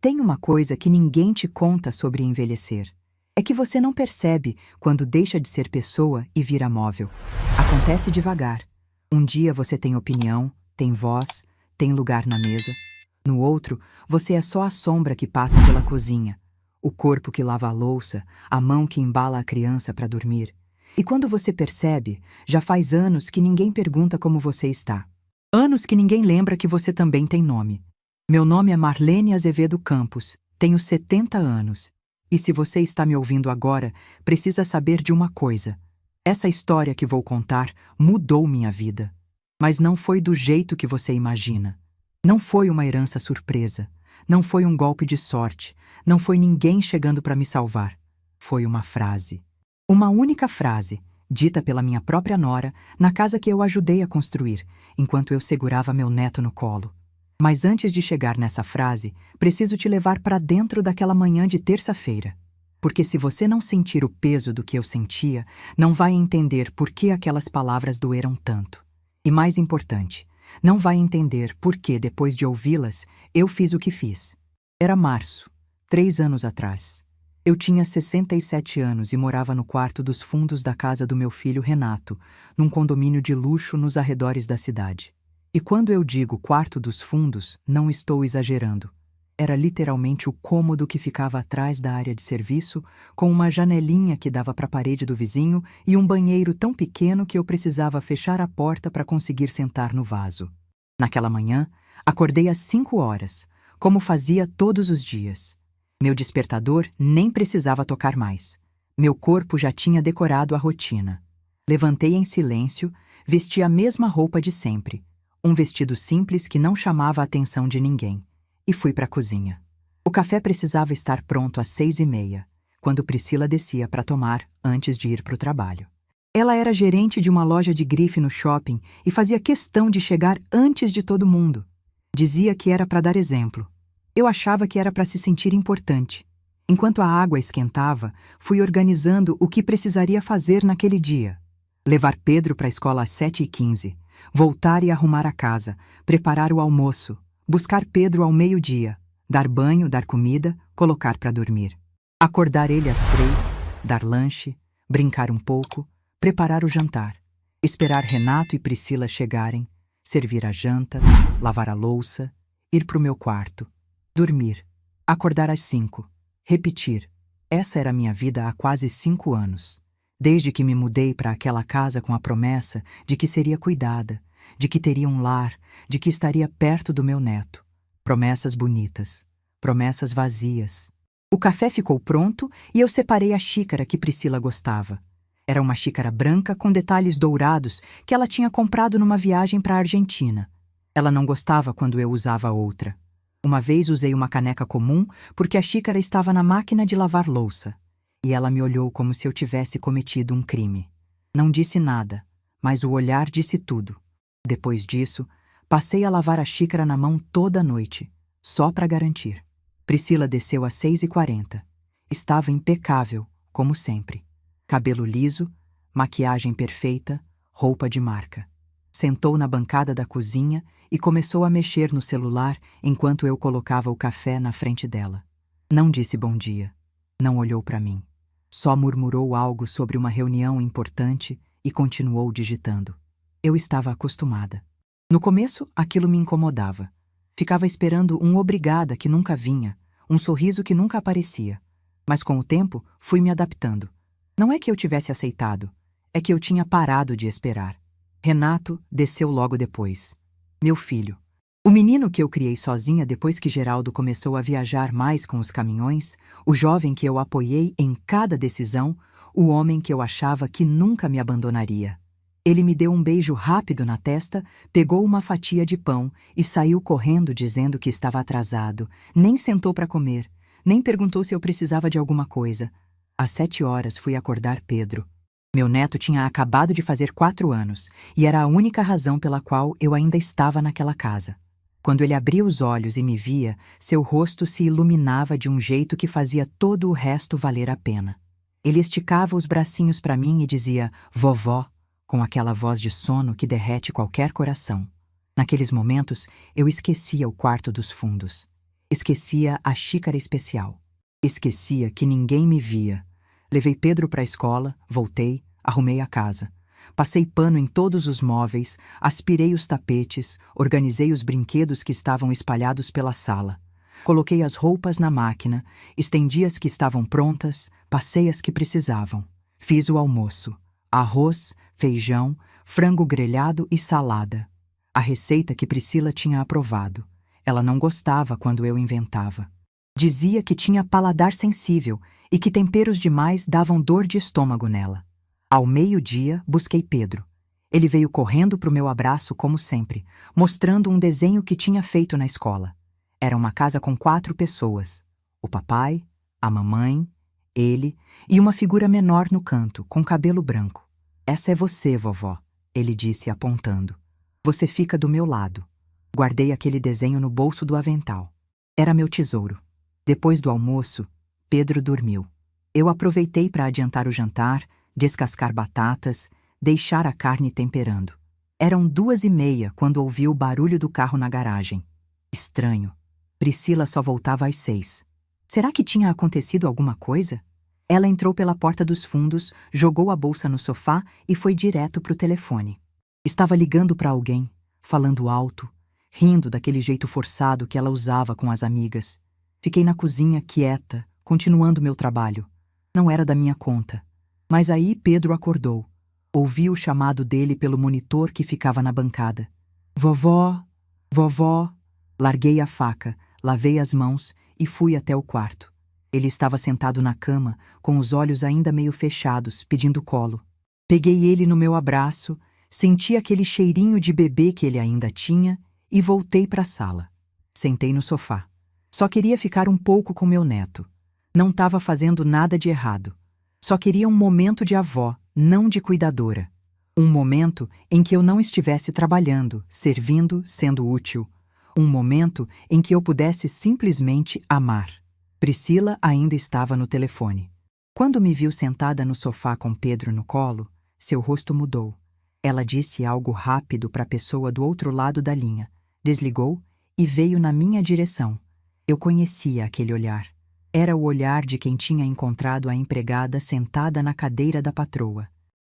tem uma coisa que ninguém te conta sobre envelhecer. É que você não percebe quando deixa de ser pessoa e vira móvel. Acontece devagar. Um dia você tem opinião, tem voz, tem lugar na mesa. No outro, você é só a sombra que passa pela cozinha, o corpo que lava a louça, a mão que embala a criança para dormir. E quando você percebe, já faz anos que ninguém pergunta como você está. Anos que ninguém lembra que você também tem nome. Meu nome é Marlene Azevedo Campos, tenho 70 anos. E se você está me ouvindo agora, precisa saber de uma coisa. Essa história que vou contar mudou minha vida. Mas não foi do jeito que você imagina. Não foi uma herança surpresa. Não foi um golpe de sorte. Não foi ninguém chegando para me salvar. Foi uma frase. Uma única frase, dita pela minha própria nora, na casa que eu ajudei a construir, enquanto eu segurava meu neto no colo. Mas antes de chegar nessa frase, preciso te levar para dentro daquela manhã de terça-feira. Porque se você não sentir o peso do que eu sentia, não vai entender por que aquelas palavras doeram tanto. E mais importante, não vai entender por que, depois de ouvi-las, eu fiz o que fiz. Era março, 3 anos atrás. Eu tinha 67 anos e morava no quarto dos fundos da casa do meu filho Renato, num condomínio de luxo nos arredores da cidade. E quando eu digo quarto dos fundos, não estou exagerando. Era literalmente o cômodo que ficava atrás da área de serviço, com uma janelinha que dava para a parede do vizinho e um banheiro tão pequeno que eu precisava fechar a porta para conseguir sentar no vaso. Naquela manhã, acordei às 5 horas, como fazia todos os dias. Meu despertador nem precisava tocar mais. Meu corpo já tinha decorado a rotina. Levantei em silêncio, vesti a mesma roupa de sempre. Um vestido simples que não chamava a atenção de ninguém. E fui para a cozinha. O café precisava estar pronto às 6h30, quando Priscila descia para tomar antes de ir para o trabalho. Ela era gerente de uma loja de grife no shopping e fazia questão de chegar antes de todo mundo. Dizia que era para dar exemplo. Eu achava que era para se sentir importante. Enquanto a água esquentava, fui organizando o que precisaria fazer naquele dia. Levar Pedro para a escola às 7h15. Voltar e arrumar a casa, preparar o almoço, buscar Pedro ao meio-dia, dar banho, dar comida, colocar para dormir. Acordar ele às 3, dar lanche, brincar um pouco, preparar o jantar, esperar Renato e Priscila chegarem, servir a janta, lavar a louça, ir para o meu quarto, dormir, acordar às 5, repetir. Essa era a minha vida há quase 5 anos. Desde que me mudei para aquela casa com a promessa de que seria cuidada, de que teria um lar, de que estaria perto do meu neto. Promessas bonitas, promessas vazias. O café ficou pronto e eu separei a xícara que Priscila gostava. Era uma xícara branca com detalhes dourados que ela tinha comprado numa viagem para a Argentina. Ela não gostava quando eu usava outra. Uma vez usei uma caneca comum porque a xícara estava na máquina de lavar louça. E ela me olhou como se eu tivesse cometido um crime. Não disse nada, mas o olhar disse tudo. Depois disso, passei a lavar a xícara na mão toda a noite, só para garantir. Priscila desceu às 6h40. Estava impecável, como sempre. Cabelo liso, maquiagem perfeita, roupa de marca. Sentou na bancada da cozinha e começou a mexer no celular enquanto eu colocava o café na frente dela. Não disse bom dia. Não olhou para mim. Só murmurou algo sobre uma reunião importante e continuou digitando. Eu estava acostumada. No começo, aquilo me incomodava. Ficava esperando um obrigada que nunca vinha, um sorriso que nunca aparecia. Mas com o tempo, fui me adaptando. Não é que eu tivesse aceitado, é que eu tinha parado de esperar. Renato desceu logo depois. Meu filho. O menino que eu criei sozinha depois que Geraldo começou a viajar mais com os caminhões, o jovem que eu apoiei em cada decisão, o homem que eu achava que nunca me abandonaria. Ele me deu um beijo rápido na testa, pegou uma fatia de pão e saiu correndo dizendo que estava atrasado, nem sentou para comer, nem perguntou se eu precisava de alguma coisa. Às 7 horas fui acordar Pedro. Meu neto tinha acabado de fazer 4 anos e era a única razão pela qual eu ainda estava naquela casa. Quando ele abria os olhos e me via, seu rosto se iluminava de um jeito que fazia todo o resto valer a pena. Ele esticava os bracinhos para mim e dizia, vovó, com aquela voz de sono que derrete qualquer coração. Naqueles momentos, eu esquecia o quarto dos fundos. Esquecia a xícara especial. Esquecia que ninguém me via. Levei Pedro para a escola, voltei, arrumei a casa. Passei pano em todos os móveis, aspirei os tapetes, organizei os brinquedos que estavam espalhados pela sala. Coloquei as roupas na máquina, estendi as que estavam prontas, passei as que precisavam. Fiz o almoço: arroz, feijão, frango grelhado e salada. A receita que Priscila tinha aprovado. Ela não gostava quando eu inventava. Dizia que tinha paladar sensível e que temperos demais davam dor de estômago nela. Ao meio-dia, busquei Pedro. Ele veio correndo para o meu abraço como sempre, mostrando um desenho que tinha feito na escola. Era uma casa com 4 pessoas. O papai, a mamãe, ele e uma figura menor no canto, com cabelo branco. "Essa é você, vovó", ele disse apontando. "Você fica do meu lado." Guardei aquele desenho no bolso do avental. Era meu tesouro. Depois do almoço, Pedro dormiu. Eu aproveitei para adiantar o jantar, descascar batatas, deixar a carne temperando. Eram 2h30 quando ouvi o barulho do carro na garagem. Estranho. Priscila só voltava às 6. Será que tinha acontecido alguma coisa? Ela entrou pela porta dos fundos, jogou a bolsa no sofá e foi direto para o telefone. Estava ligando para alguém, falando alto, rindo daquele jeito forçado que ela usava com as amigas. Fiquei na cozinha quieta, continuando meu trabalho. Não era da minha conta. Mas aí Pedro acordou. Ouvi o chamado dele pelo monitor que ficava na bancada. "Vovó, vovó." Larguei a faca, lavei as mãos e fui até o quarto. Ele estava sentado na cama, com os olhos ainda meio fechados, pedindo colo. Peguei ele no meu abraço, senti aquele cheirinho de bebê que ele ainda tinha e voltei para a sala. Sentei no sofá. Só queria ficar um pouco com meu neto. Não estava fazendo nada de errado. Só queria um momento de avó, não de cuidadora. Um momento em que eu não estivesse trabalhando, servindo, sendo útil. Um momento em que eu pudesse simplesmente amar. Priscila ainda estava no telefone. Quando me viu sentada no sofá com Pedro no colo, seu rosto mudou. Ela disse algo rápido para a pessoa do outro lado da linha, desligou e veio na minha direção. Eu conhecia aquele olhar. Era o olhar de quem tinha encontrado a empregada sentada na cadeira da patroa.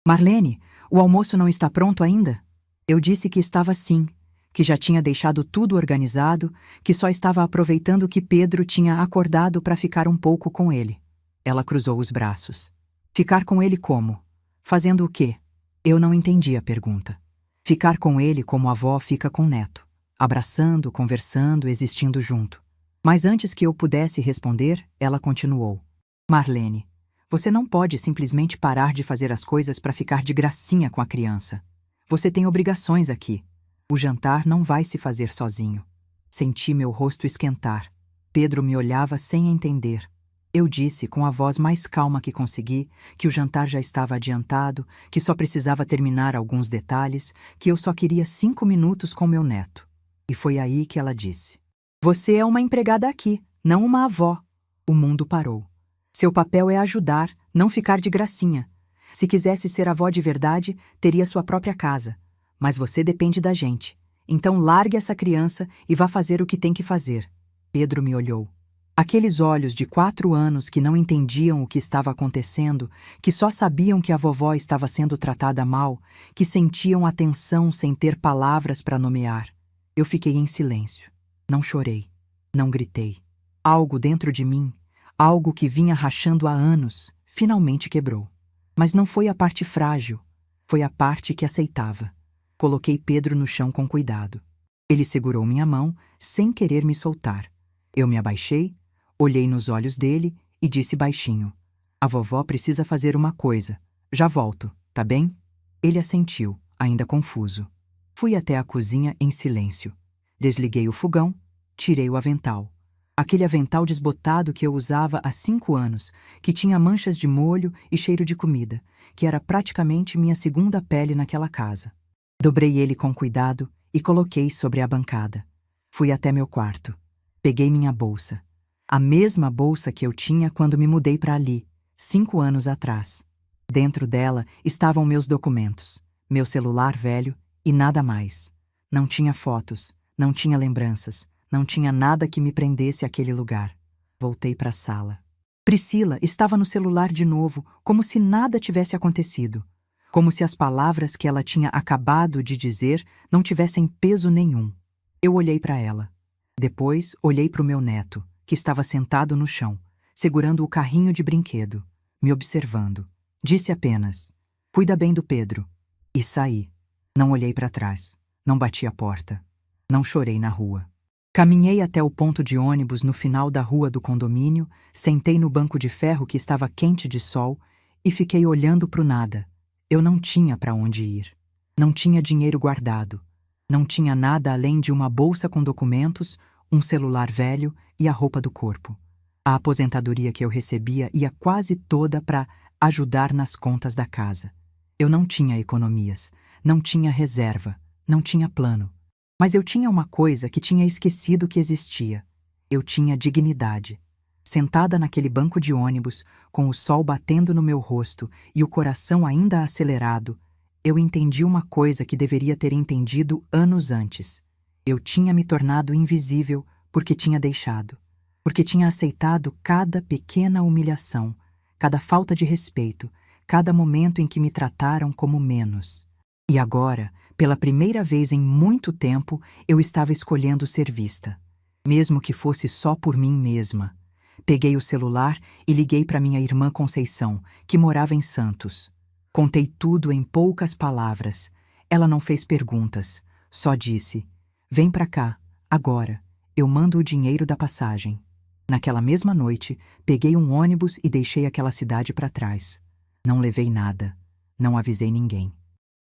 "Marlene, o almoço não está pronto ainda?" Eu disse que estava sim, que já tinha deixado tudo organizado, que só estava aproveitando que Pedro tinha acordado para ficar um pouco com ele. Ela cruzou os braços. "Ficar com ele como? Fazendo o quê?" Eu não entendi a pergunta. Ficar com ele como a avó fica com o neto, abraçando, conversando, existindo junto. Mas antes que eu pudesse responder, ela continuou. "Marlene, você não pode simplesmente parar de fazer as coisas para ficar de gracinha com a criança. Você tem obrigações aqui. O jantar não vai se fazer sozinho." Senti meu rosto esquentar. Pedro me olhava sem entender. Eu disse, com a voz mais calma que consegui, que o jantar já estava adiantado, que só precisava terminar alguns detalhes, que eu só queria 5 minutos com meu neto. E foi aí que ela disse: "Você é uma empregada aqui, não uma avó." O mundo parou. Seu papel é ajudar, não ficar de gracinha. Se quisesse ser avó de verdade, teria sua própria casa. Mas você depende da gente. Então largue essa criança e vá fazer o que tem que fazer. Pedro me olhou. Aqueles olhos de 4 anos que não entendiam o que estava acontecendo, que só sabiam que a vovó estava sendo tratada mal, que sentiam a tensão sem ter palavras para nomear. Eu fiquei em silêncio. Não chorei. Não gritei. Algo dentro de mim, algo que vinha rachando há anos, finalmente quebrou. Mas não foi a parte frágil, foi a parte que aceitava. Coloquei Pedro no chão com cuidado. Ele segurou minha mão, sem querer me soltar. Eu me abaixei, olhei nos olhos dele e disse baixinho: "A vovó precisa fazer uma coisa. Já volto, tá bem?" Ele assentiu, ainda confuso. Fui até a cozinha em silêncio. Desliguei o fogão, tirei o avental. Aquele avental desbotado que eu usava há 5 anos, que tinha manchas de molho e cheiro de comida, que era praticamente minha segunda pele naquela casa. Dobrei ele com cuidado e coloquei sobre a bancada. Fui até meu quarto. Peguei minha bolsa. A mesma bolsa que eu tinha quando me mudei para ali, 5 anos atrás. Dentro dela estavam meus documentos, meu celular velho e nada mais. Não tinha fotos, não tinha lembranças, Não tinha nada que me prendesse àquele lugar. Voltei para a sala. Priscila estava no celular de novo, como se nada tivesse acontecido. Como se as palavras que ela tinha acabado de dizer não tivessem peso nenhum. Eu olhei para ela. Depois, olhei para o meu neto, que estava sentado no chão, segurando o carrinho de brinquedo, me observando. Disse apenas: "Cuida bem do Pedro." E saí. Não olhei para trás. Não bati a porta. Não chorei na rua. Caminhei até o ponto de ônibus no final da rua do condomínio, sentei no banco de ferro que estava quente de sol e fiquei olhando para o nada. Eu não tinha para onde ir. Não tinha dinheiro guardado. Não tinha nada além de uma bolsa com documentos, um celular velho e a roupa do corpo. A aposentadoria que eu recebia ia quase toda para ajudar nas contas da casa. Eu não tinha economias, não tinha reserva, não tinha plano. Mas eu tinha uma coisa que tinha esquecido que existia. Eu tinha dignidade. Sentada naquele banco de ônibus, com o sol batendo no meu rosto e o coração ainda acelerado, eu entendi uma coisa que deveria ter entendido anos antes. Eu tinha me tornado invisível porque tinha deixado. Porque tinha aceitado cada pequena humilhação, cada falta de respeito, cada momento em que me trataram como menos. E agora, pela primeira vez em muito tempo, eu estava escolhendo ser vista. Mesmo que fosse só por mim mesma. Peguei o celular e liguei para minha irmã Conceição, que morava em Santos. Contei tudo em poucas palavras. Ela não fez perguntas, só disse: "Vem para cá, agora. Eu mando o dinheiro da passagem." Naquela mesma noite, peguei um ônibus e deixei aquela cidade para trás. Não levei nada. Não avisei ninguém.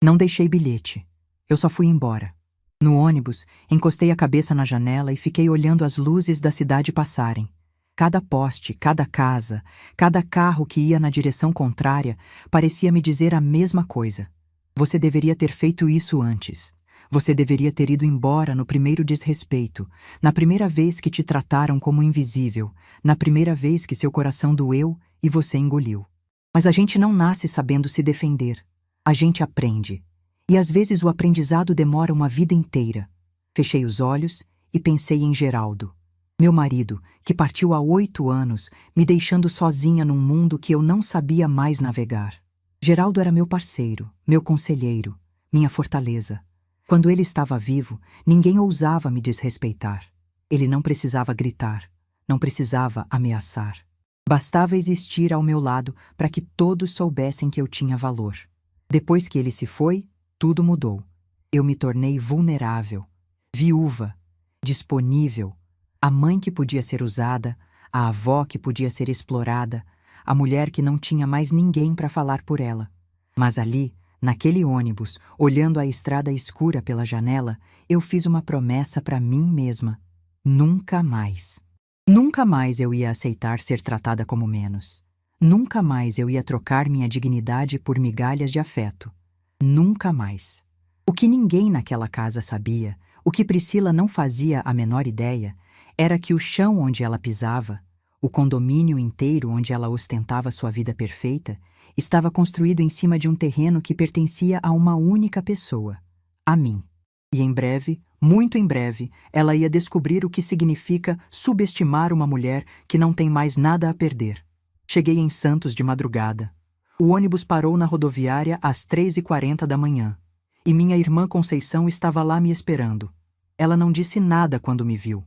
Não deixei bilhete. Eu só fui embora. No ônibus, encostei a cabeça na janela e fiquei olhando as luzes da cidade passarem. Cada poste, cada casa, cada carro que ia na direção contrária parecia me dizer a mesma coisa. Você deveria ter feito isso antes. Você deveria ter ido embora no primeiro desrespeito, na primeira vez que te trataram como invisível, na primeira vez que seu coração doeu e você engoliu. Mas a gente não nasce sabendo se defender. A gente aprende. E às vezes o aprendizado demora uma vida inteira. Fechei os olhos e pensei em Geraldo. Meu marido, que partiu há 8 anos, me deixando sozinha num mundo que eu não sabia mais navegar. Geraldo era meu parceiro, meu conselheiro, minha fortaleza. Quando ele estava vivo, ninguém ousava me desrespeitar. Ele não precisava gritar, não precisava ameaçar. Bastava existir ao meu lado para que todos soubessem que eu tinha valor. Depois que ele se foi, tudo mudou. Eu me tornei vulnerável, viúva, disponível, a mãe que podia ser usada, a avó que podia ser explorada, a mulher que não tinha mais ninguém para falar por ela. Mas ali, naquele ônibus, olhando a estrada escura pela janela, eu fiz uma promessa para mim mesma. Nunca mais. Nunca mais eu ia aceitar ser tratada como menos. Nunca mais eu ia trocar minha dignidade por migalhas de afeto. Nunca mais. O que ninguém naquela casa sabia, o que Priscila não fazia a menor ideia, era que o chão onde ela pisava, o condomínio inteiro onde ela ostentava sua vida perfeita, estava construído em cima de um terreno que pertencia a uma única pessoa, a mim. E em breve, muito em breve, ela ia descobrir o que significa subestimar uma mulher que não tem mais nada a perder. Cheguei em Santos de madrugada. O ônibus parou na rodoviária às 3h40 da manhã. E minha irmã Conceição estava lá me esperando. Ela não disse nada quando me viu.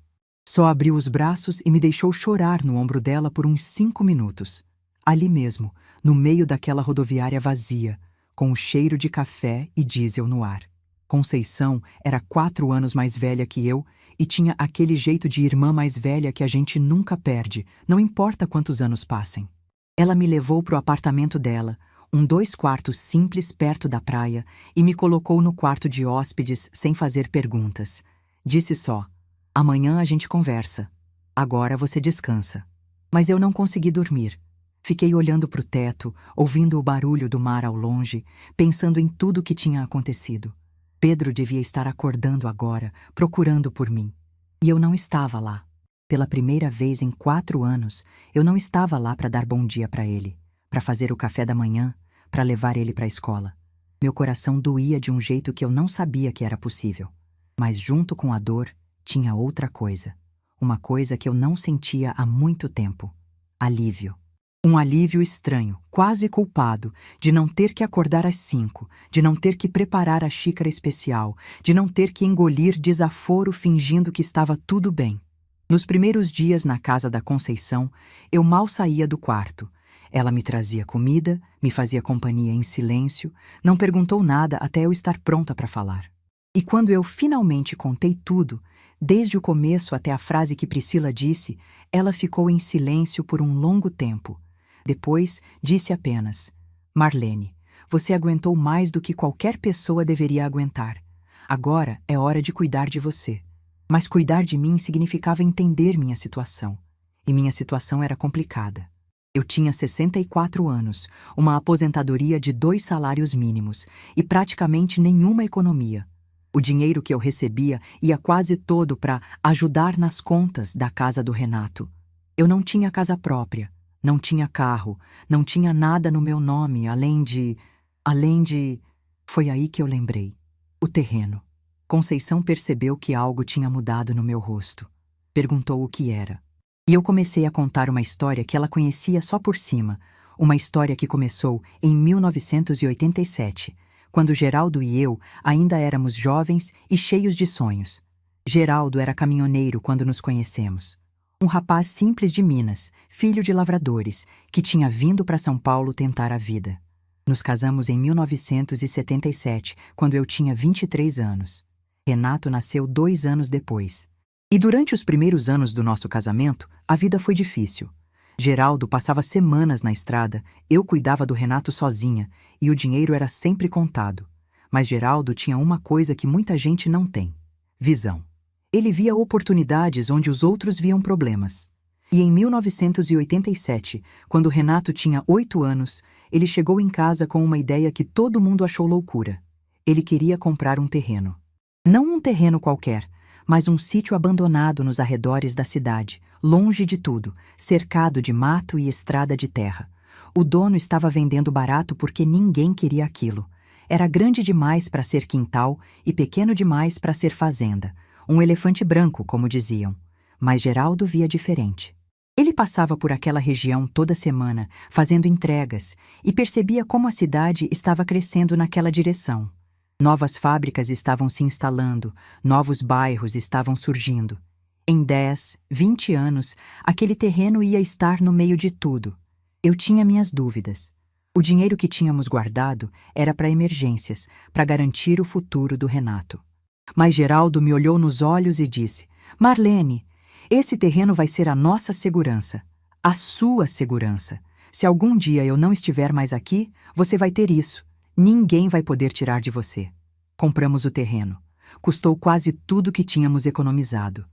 Só abriu os braços e me deixou chorar no ombro dela por uns 5 minutos. Ali mesmo, no meio daquela rodoviária vazia, com o cheiro de café e diesel no ar. Conceição era 4 anos mais velha que eu e tinha aquele jeito de irmã mais velha que a gente nunca perde, não importa quantos anos passem. Ela me levou para o apartamento dela, um 2 quartos simples perto da praia, e me colocou no quarto de hóspedes sem fazer perguntas. Disse só: "Amanhã a gente conversa. Agora você descansa." Mas eu não consegui dormir. Fiquei olhando para o teto, ouvindo o barulho do mar ao longe, pensando em tudo o que tinha acontecido. Pedro devia estar acordando agora, procurando por mim. E eu não estava lá. Pela primeira vez em 4 anos, eu não estava lá para dar bom dia para ele, para fazer o café da manhã, para levar ele para a escola. Meu coração doía de um jeito que eu não sabia que era possível. Mas junto com a dor, tinha outra coisa. Uma coisa que eu não sentia há muito tempo. Alívio. Um alívio estranho, quase culpado, de não ter que acordar às 5, de não ter que preparar a xícara especial, de não ter que engolir desaforo fingindo que estava tudo bem. Nos primeiros dias na casa da Conceição, eu mal saía do quarto. Ela me trazia comida, me fazia companhia em silêncio, não perguntou nada até eu estar pronta para falar. E quando eu finalmente contei tudo, desde o começo até a frase que Priscila disse, ela ficou em silêncio por um longo tempo. Depois, disse apenas: Marlene, você aguentou mais do que qualquer pessoa deveria aguentar. Agora é hora de cuidar de você. Mas cuidar de mim significava entender minha situação. E minha situação era complicada. Eu tinha 64 anos, uma aposentadoria de 2 salários mínimos e praticamente nenhuma economia. O dinheiro que eu recebia ia quase todo para ajudar nas contas da casa do Renato. Eu não tinha casa própria. Não tinha carro, não tinha nada no meu nome, além de... Foi aí que eu lembrei. O terreno. Conceição percebeu que algo tinha mudado no meu rosto. Perguntou o que era. E eu comecei a contar uma história que ela conhecia só por cima, uma história que começou em 1987, quando Geraldo e eu ainda éramos jovens e cheios de sonhos. Geraldo era caminhoneiro quando nos conhecemos. Um rapaz simples de Minas, filho de lavradores, que tinha vindo para São Paulo tentar a vida. Nos casamos em 1977, quando eu tinha 23 anos. Renato nasceu 2 anos depois. E durante os primeiros anos do nosso casamento, a vida foi difícil. Geraldo passava semanas na estrada, eu cuidava do Renato sozinha, e o dinheiro era sempre contado. Mas Geraldo tinha uma coisa que muita gente não tem: visão. Ele via oportunidades onde os outros viam problemas. E em 1987, quando Renato tinha 8 anos, ele chegou em casa com uma ideia que todo mundo achou loucura. Ele queria comprar um terreno. Não um terreno qualquer, mas um sítio abandonado nos arredores da cidade, longe de tudo, cercado de mato e estrada de terra. O dono estava vendendo barato porque ninguém queria aquilo. Era grande demais para ser quintal e pequeno demais para ser fazenda. Um elefante branco, como diziam. Mas Geraldo via diferente. Ele passava por aquela região toda semana, fazendo entregas, e percebia como a cidade estava crescendo naquela direção. Novas fábricas estavam se instalando, novos bairros estavam surgindo. Em 10, 20 anos, aquele terreno ia estar no meio de tudo. Eu tinha minhas dúvidas. O dinheiro que tínhamos guardado era para emergências, para garantir o futuro do Renato. Mas Geraldo me olhou nos olhos e disse: Marlene, esse terreno vai ser a nossa segurança, a sua segurança. Se algum dia eu não estiver mais aqui, você vai ter isso. Ninguém vai poder tirar de você. Compramos o terreno. Custou quase tudo que tínhamos economizado.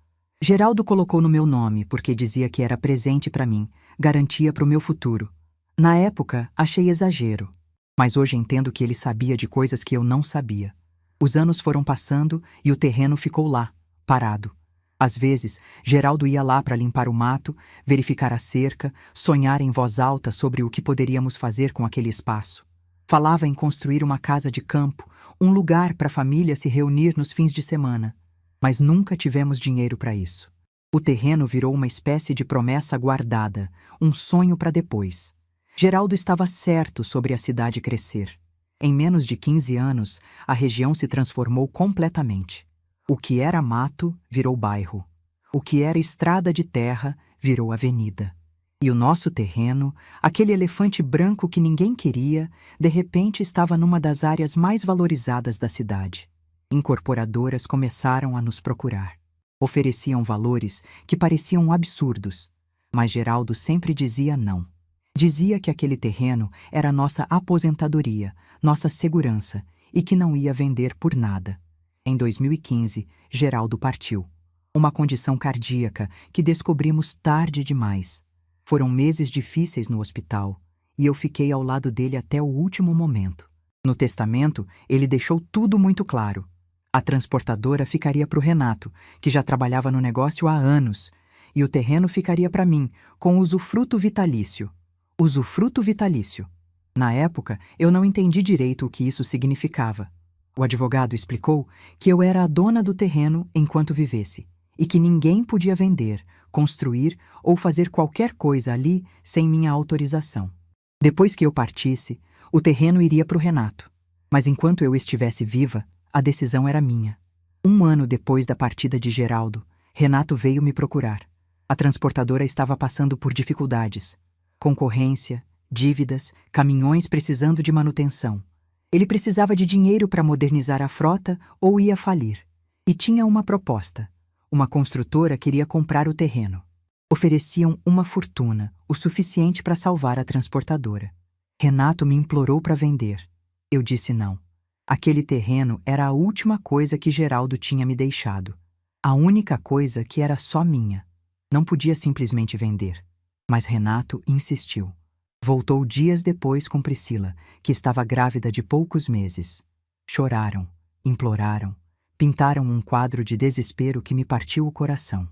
Geraldo colocou no meu nome porque dizia que era presente para mim, garantia para o meu futuro. Na época, achei exagero, mas hoje entendo que ele sabia de coisas que eu não sabia. Os anos foram passando e o terreno ficou lá, parado. Às vezes, Geraldo ia lá para limpar o mato, verificar a cerca, sonhar em voz alta sobre o que poderíamos fazer com aquele espaço. Falava em construir uma casa de campo, um lugar para a família se reunir nos fins de semana. Mas nunca tivemos dinheiro para isso. O terreno virou uma espécie de promessa guardada, um sonho para depois. Geraldo estava certo sobre a cidade crescer. Em menos de 15 anos, a região se transformou completamente. O que era mato virou bairro. O que era estrada de terra virou avenida. E o nosso terreno, aquele elefante branco que ninguém queria, de repente estava numa das áreas mais valorizadas da cidade. Incorporadoras começaram a nos procurar. Ofereciam valores que pareciam absurdos, mas Geraldo sempre dizia não. Dizia que aquele terreno era nossa aposentadoria, nossa segurança, e que não ia vender por nada. Em 2015, Geraldo partiu. Uma condição cardíaca que descobrimos tarde demais. Foram meses difíceis no hospital, e eu fiquei ao lado dele até o último momento. No testamento, ele deixou tudo muito claro. A transportadora ficaria para o Renato, que já trabalhava no negócio há anos, e o terreno ficaria para mim, com usufruto vitalício. Usufruto vitalício. Na época, eu não entendi direito o que isso significava. O advogado explicou que eu era a dona do terreno enquanto vivesse, e que ninguém podia vender, construir ou fazer qualquer coisa ali sem minha autorização. Depois que eu partisse, o terreno iria para o Renato. Mas enquanto eu estivesse viva, a decisão era minha. 1 ano depois da partida de Geraldo, Renato veio me procurar. A transportadora estava passando por dificuldades. Concorrência, dívidas, caminhões precisando de manutenção. Ele precisava de dinheiro para modernizar a frota ou ia falir. E tinha uma proposta. Uma construtora queria comprar o terreno. Ofereciam uma fortuna, o suficiente para salvar a transportadora. Renato me implorou para vender. Eu disse não. Aquele terreno era a última coisa que Geraldo tinha me deixado. A única coisa que era só minha. Não podia simplesmente vender. Mas Renato insistiu. Voltou dias depois com Priscila, que estava grávida de poucos meses. Choraram, imploraram, pintaram um quadro de desespero que me partiu o coração.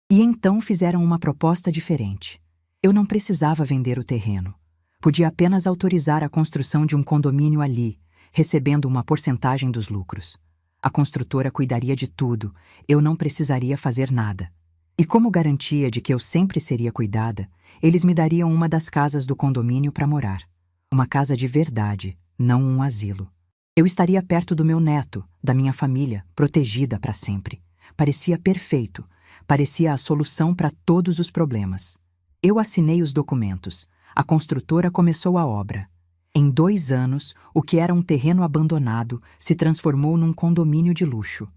E então fizeram uma proposta diferente. Eu não precisava vender o terreno. Podia apenas autorizar a construção de um condomínio ali, recebendo uma porcentagem dos lucros. A construtora cuidaria de tudo, eu não precisaria fazer nada. E como garantia de que eu sempre seria cuidada, eles me dariam uma das casas do condomínio para morar. Uma casa de verdade, não um asilo. Eu estaria perto do meu neto, da minha família, protegida para sempre. Parecia perfeito, parecia a solução para todos os problemas. Eu assinei os documentos. A construtora começou a obra. Em 2 anos, o que era um terreno abandonado se transformou num condomínio de luxo.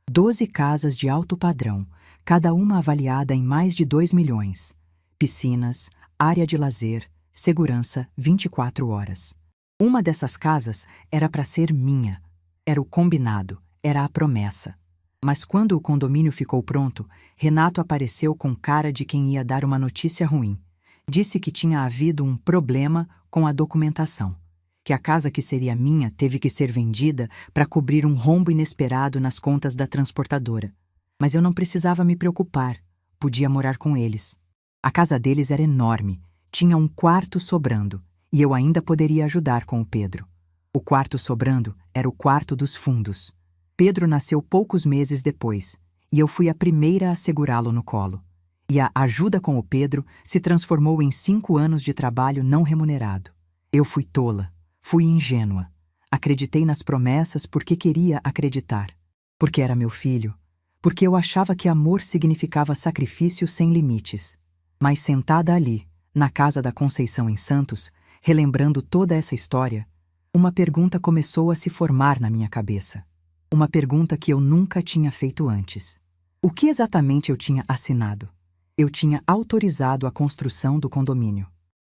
12 casas de alto padrão, cada uma avaliada em mais de 2 milhões. Piscinas, área de lazer, segurança 24 horas. Uma dessas casas era para ser minha. Era o combinado, era a promessa. Mas quando o condomínio ficou pronto, Renato apareceu com cara de quem ia dar uma notícia ruim. Disse que tinha havido um problema com a documentação, que a casa que seria minha teve que ser vendida para cobrir um rombo inesperado nas contas da transportadora. Mas eu não precisava me preocupar, podia morar com eles. A casa deles era enorme, tinha um quarto sobrando, e eu ainda poderia ajudar com o Pedro. O quarto sobrando era o quarto dos fundos. Pedro nasceu poucos meses depois, e eu fui a primeira a segurá-lo no colo. E a ajuda com o Pedro se transformou em 5 anos de trabalho não remunerado. Eu fui tola, fui ingênua. Acreditei nas promessas porque queria acreditar. Porque era meu filho. Porque eu achava que amor significava sacrifício sem limites. Mas sentada ali, na casa da Conceição em Santos, relembrando toda essa história, uma pergunta começou a se formar na minha cabeça. Uma pergunta que eu nunca tinha feito antes. O que exatamente eu tinha assinado? Eu tinha autorizado a construção do condomínio.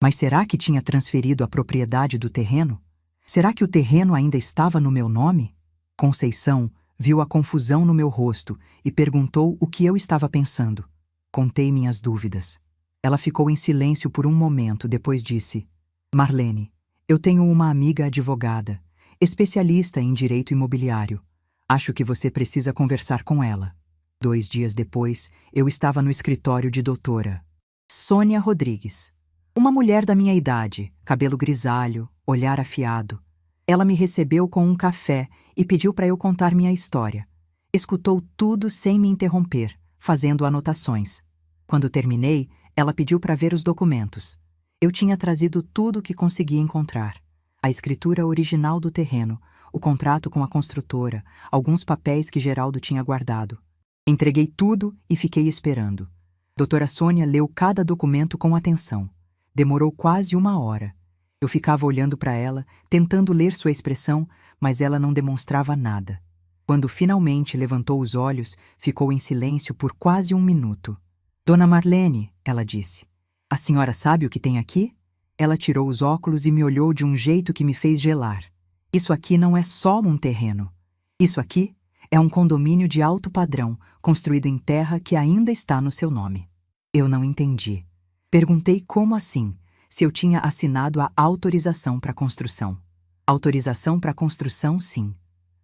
Mas será que tinha transferido a propriedade do terreno? Será que o terreno ainda estava no meu nome? Conceição viu a confusão no meu rosto e perguntou o que eu estava pensando. Contei minhas dúvidas. Ela ficou em silêncio por um momento, depois disse: Marlene, eu tenho uma amiga advogada, especialista em direito imobiliário. Acho que você precisa conversar com ela. 2 dias depois, eu estava no escritório de doutora Sônia Rodrigues. Uma mulher da minha idade, cabelo grisalho, olhar afiado. Ela me recebeu com um café e pediu para eu contar minha história. Escutou tudo sem me interromper, fazendo anotações. Quando terminei, ela pediu para ver os documentos. Eu tinha trazido tudo o que consegui encontrar. A escritura original do terreno, o contrato com a construtora, alguns papéis que Geraldo tinha guardado. Entreguei tudo e fiquei esperando. Doutora Sônia leu cada documento com atenção. Demorou quase 1 hora. Eu ficava olhando para ela, tentando ler sua expressão, mas ela não demonstrava nada. Quando finalmente levantou os olhos, ficou em silêncio por quase 1 minuto. Dona Marlene, ela disse, a senhora sabe o que tem aqui? Ela tirou os óculos e me olhou de um jeito que me fez gelar. Isso aqui não é só um terreno. Isso aqui é um condomínio de alto padrão, construído em terra que ainda está no seu nome. Eu não entendi. Perguntei como assim, se eu tinha assinado a autorização para construção. Autorização para construção, sim.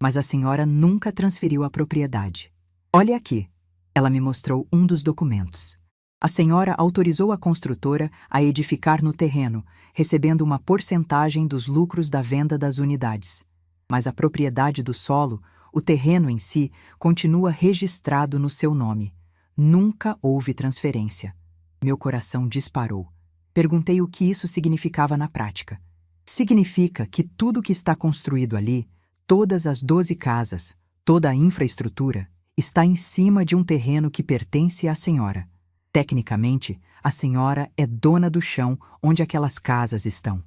Mas a senhora nunca transferiu a propriedade. Olhe aqui. Ela me mostrou um dos documentos. A senhora autorizou a construtora a edificar no terreno, recebendo uma porcentagem dos lucros da venda das unidades. Mas a propriedade do solo, o terreno em si, continua registrado no seu nome. Nunca houve transferência. Meu coração disparou. Perguntei o que isso significava na prática. Significa que tudo que está construído ali, todas as 12 casas, toda a infraestrutura, está em cima de um terreno que pertence à senhora. Tecnicamente, a senhora é dona do chão onde aquelas casas estão.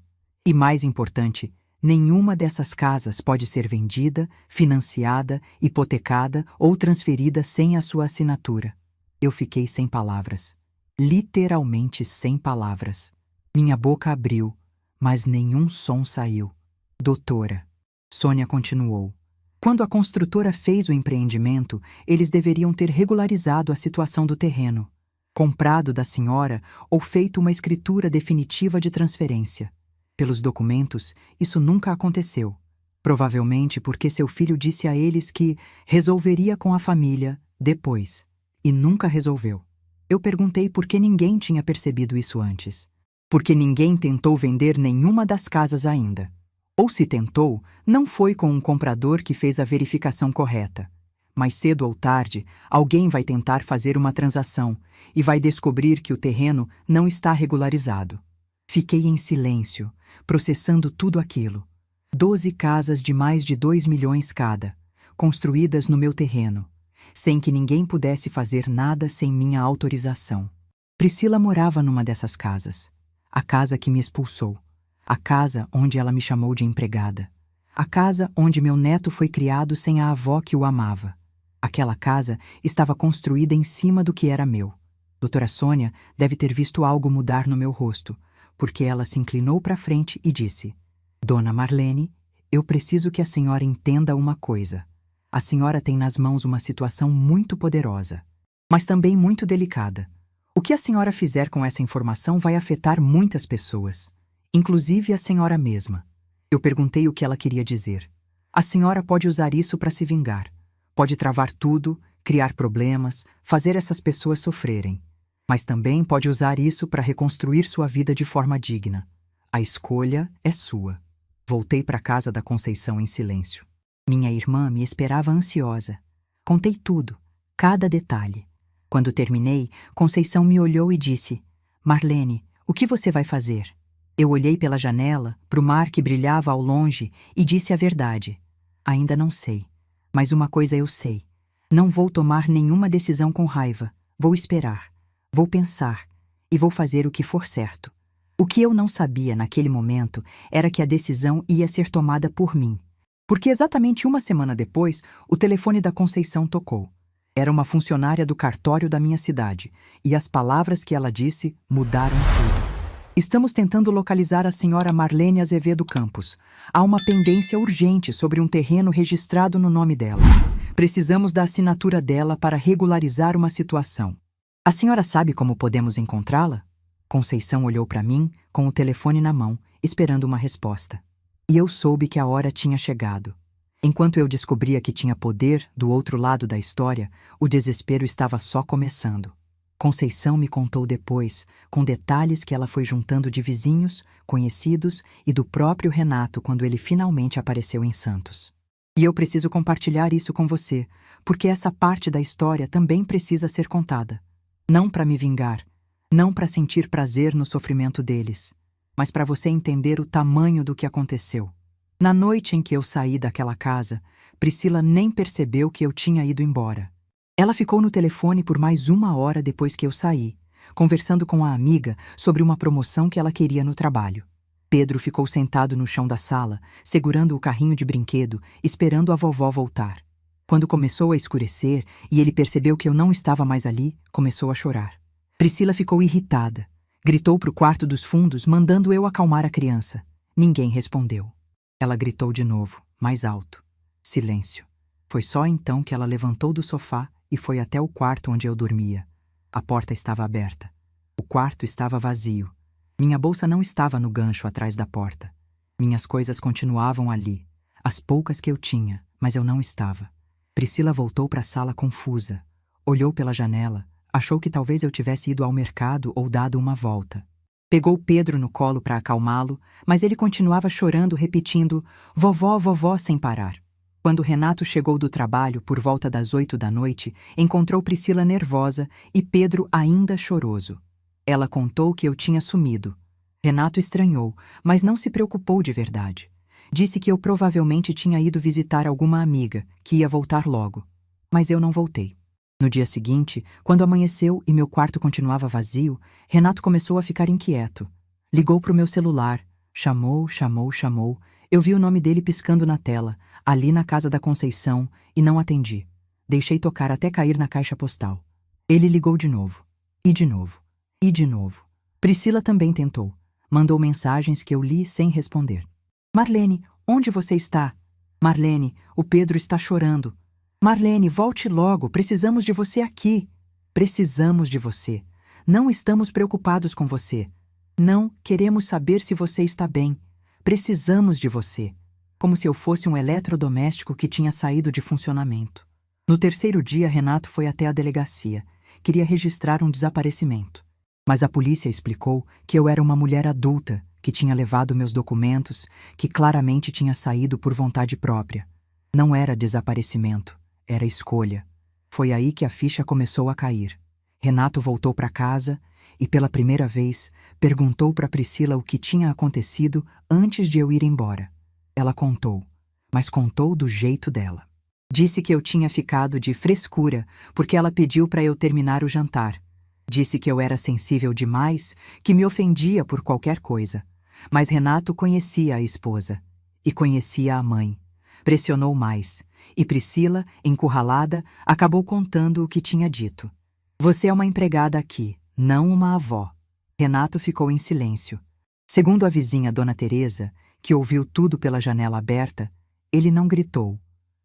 E mais importante, nenhuma dessas casas pode ser vendida, financiada, hipotecada ou transferida sem a sua assinatura. Eu fiquei sem palavras. Literalmente sem palavras. Minha boca abriu, mas nenhum som saiu. Doutora, Sônia continuou. Quando a construtora fez o empreendimento, eles deveriam ter regularizado a situação do terreno, comprado da senhora ou feito uma escritura definitiva de transferência. Pelos documentos, isso nunca aconteceu. Provavelmente porque seu filho disse a eles que resolveria com a família depois. E nunca resolveu. Eu perguntei por que ninguém tinha percebido isso antes. Porque ninguém tentou vender nenhuma das casas ainda. Ou se tentou, não foi com um comprador que fez a verificação correta. Mais cedo ou tarde, alguém vai tentar fazer uma transação e vai descobrir que o terreno não está regularizado. Fiquei em silêncio, processando tudo aquilo. 12 casas de mais de 2 milhões cada, construídas no meu terreno, sem que ninguém pudesse fazer nada sem minha autorização. Priscila morava numa dessas casas. A casa que me expulsou. A casa onde ela me chamou de empregada. A casa onde meu neto foi criado sem a avó que o amava. Aquela casa estava construída em cima do que era meu. Doutora Sônia deve ter visto algo mudar no meu rosto, porque ela se inclinou para frente e disse: Dona Marlene, eu preciso que a senhora entenda uma coisa. A senhora tem nas mãos uma situação muito poderosa, mas também muito delicada. O que a senhora fizer com essa informação vai afetar muitas pessoas, inclusive a senhora mesma. Eu perguntei o que ela queria dizer. A senhora pode usar isso para se vingar. Pode travar tudo, criar problemas, fazer essas pessoas sofrerem. Mas também pode usar isso para reconstruir sua vida de forma digna. A escolha é sua. Voltei para a casa da Conceição em silêncio. Minha irmã me esperava ansiosa. Contei tudo, cada detalhe. Quando terminei, Conceição me olhou e disse: Marlene, o que você vai fazer? Eu olhei pela janela, para o mar que brilhava ao longe, e disse a verdade. Ainda não sei. Mas uma coisa eu sei. Não vou tomar nenhuma decisão com raiva. Vou esperar. Vou pensar. E vou fazer o que for certo. O que eu não sabia naquele momento era que a decisão ia ser tomada por mim. Porque exatamente uma semana depois, o telefone da Conceição tocou. Era uma funcionária do cartório da minha cidade, e as palavras que ela disse mudaram tudo. Estamos tentando localizar a senhora Marlene Azevedo Campos. Há uma pendência urgente sobre um terreno registrado no nome dela. Precisamos da assinatura dela para regularizar uma situação. A senhora sabe como podemos encontrá-la? Conceição olhou para mim, com o telefone na mão, esperando uma resposta. E eu soube que a hora tinha chegado. Enquanto eu descobria que tinha poder do outro lado da história, o desespero estava só começando. Conceição me contou depois, com detalhes que ela foi juntando de vizinhos, conhecidos e do próprio Renato quando ele finalmente apareceu em Santos. E eu preciso compartilhar isso com você, porque essa parte da história também precisa ser contada. Não para me vingar, não para sentir prazer no sofrimento deles, mas para você entender o tamanho do que aconteceu. Na noite em que eu saí daquela casa, Priscila nem percebeu que eu tinha ido embora. Ela ficou no telefone por mais 1 hora depois que eu saí, conversando com a amiga sobre uma promoção que ela queria no trabalho. Pedro ficou sentado no chão da sala, segurando o carrinho de brinquedo, esperando a vovó voltar. Quando começou a escurecer e ele percebeu que eu não estava mais ali, começou a chorar. Priscila ficou irritada. Gritou para o quarto dos fundos, mandando eu acalmar a criança. Ninguém respondeu. Ela gritou de novo, mais alto. Silêncio. Foi só então que ela levantou do sofá e foi até o quarto onde eu dormia. A porta estava aberta. O quarto estava vazio. Minha bolsa não estava no gancho atrás da porta. Minhas coisas continuavam ali, as poucas que eu tinha, mas eu não estava. Priscila voltou para a sala confusa. Olhou pela janela, achou que talvez eu tivesse ido ao mercado ou dado uma volta. Pegou Pedro no colo para acalmá-lo, mas ele continuava chorando, repetindo: vovó, vovó, sem parar. Quando Renato chegou do trabalho por volta das 8 da noite, encontrou Priscila nervosa e Pedro ainda choroso. Ela contou que eu tinha sumido. Renato estranhou, mas não se preocupou de verdade. Disse que eu provavelmente tinha ido visitar alguma amiga, que ia voltar logo. Mas eu não voltei. No dia seguinte, quando amanheceu e meu quarto continuava vazio, Renato começou a ficar inquieto. Ligou para o meu celular. Chamou. Eu vi o nome dele piscando na tela, ali na casa da Conceição, e não atendi. Deixei tocar até cair na caixa postal. Ele ligou de novo. E de novo. E de novo. Priscila também tentou. Mandou mensagens que eu li sem responder. Marlene, onde você está? Marlene, o Pedro está chorando. Marlene, volte logo, precisamos de você aqui. Precisamos de você. Não estamos preocupados com você. Não queremos saber se você está bem. Precisamos de você. Como se eu fosse um eletrodoméstico que tinha saído de funcionamento. No terceiro dia, Renato foi até a delegacia. Queria registrar um desaparecimento. Mas a polícia explicou que eu era uma mulher adulta, que tinha levado meus documentos, que claramente tinha saído por vontade própria. Não era desaparecimento, era escolha. Foi aí que a ficha começou a cair. Renato voltou para casa e, pela primeira vez, perguntou para Priscila o que tinha acontecido antes de eu ir embora. Ela contou, mas contou do jeito dela. Disse que eu tinha ficado de frescura porque ela pediu para eu terminar o jantar. Disse que eu era sensível demais, que me ofendia por qualquer coisa. Mas Renato conhecia a esposa e conhecia a mãe. Pressionou mais, e Priscila, encurralada, acabou contando o que tinha dito. Você é uma empregada aqui, não uma avó. Renato ficou em silêncio. Segundo a vizinha Dona Teresa, que ouviu tudo pela janela aberta, ele não gritou,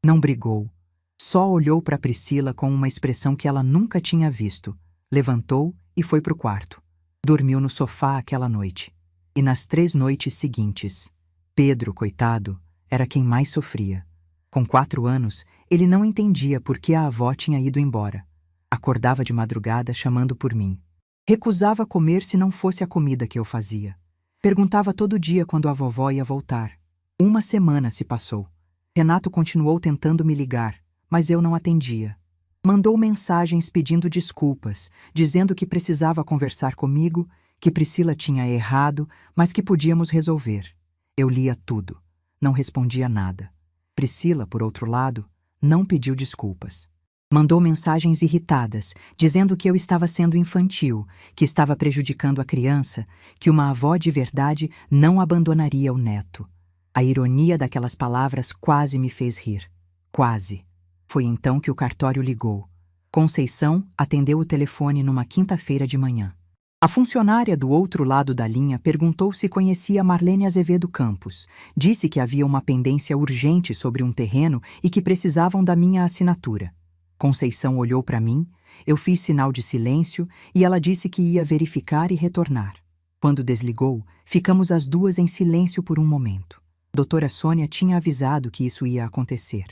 não brigou. Só olhou para Priscila com uma expressão que ela nunca tinha visto. Levantou e foi para o quarto. Dormiu no sofá aquela noite. E nas 3 noites seguintes, Pedro, coitado, era quem mais sofria. Com 4 anos, ele não entendia por que a avó tinha ido embora. Acordava de madrugada chamando por mim. Recusava comer se não fosse a comida que eu fazia. Perguntava todo dia quando a vovó ia voltar. 1 semana se passou. Renato continuou tentando me ligar, mas eu não atendia. Mandou mensagens pedindo desculpas, dizendo que precisava conversar comigo, que Priscila tinha errado, mas que podíamos resolver. Eu lia tudo. Não respondia nada. Priscila, por outro lado, não pediu desculpas. Mandou mensagens irritadas, dizendo que eu estava sendo infantil, que estava prejudicando a criança, que uma avó de verdade não abandonaria o neto. A ironia daquelas palavras quase me fez rir. Quase. Foi então que o cartório ligou. Conceição atendeu o telefone numa quinta-feira de manhã. A funcionária do outro lado da linha perguntou se conhecia Marlene Azevedo Campos. Disse que havia uma pendência urgente sobre um terreno e que precisavam da minha assinatura. Conceição olhou para mim, eu fiz sinal de silêncio e ela disse que ia verificar e retornar. Quando desligou, ficamos as duas em silêncio por um momento. Doutora Sônia tinha avisado que isso ia acontecer.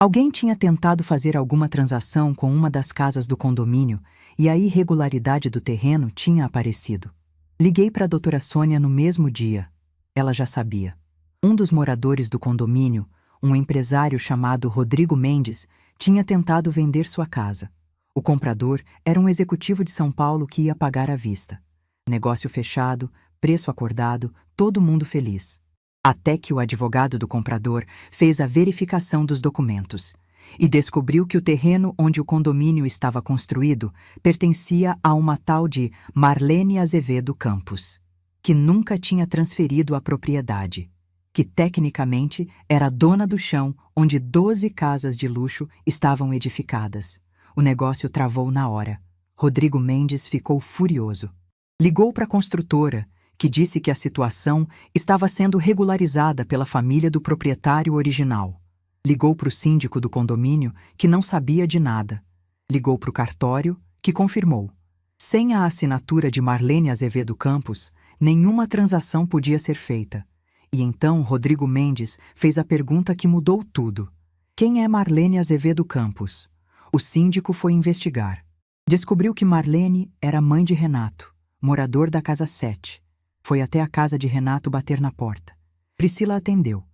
Alguém tinha tentado fazer alguma transação com uma das casas do condomínio e a irregularidade do terreno tinha aparecido. Liguei para a doutora Sônia no mesmo dia. Ela já sabia. Um dos moradores do condomínio, um empresário chamado Rodrigo Mendes, tinha tentado vender sua casa. O comprador era um executivo de São Paulo que ia pagar à vista. Negócio fechado, preço acordado, todo mundo feliz. Até que o advogado do comprador fez a verificação dos documentos e descobriu que o terreno onde o condomínio estava construído pertencia a uma tal de Marlene Azevedo Campos, que nunca tinha transferido a propriedade, que tecnicamente era dona do chão onde 12 casas de luxo estavam edificadas. O negócio travou na hora. Rodrigo Mendes ficou furioso. Ligou para a construtora, que disse que a situação estava sendo regularizada pela família do proprietário original. Ligou para o síndico do condomínio, que não sabia de nada. Ligou para o cartório, que confirmou. Sem a assinatura de Marlene Azevedo Campos, nenhuma transação podia ser feita. E então Rodrigo Mendes fez a pergunta que mudou tudo. Quem é Marlene Azevedo Campos? O síndico foi investigar. Descobriu que Marlene era mãe de Renato, morador da Casa 7. Foi até a casa de Renato bater na porta. Priscila atendeu.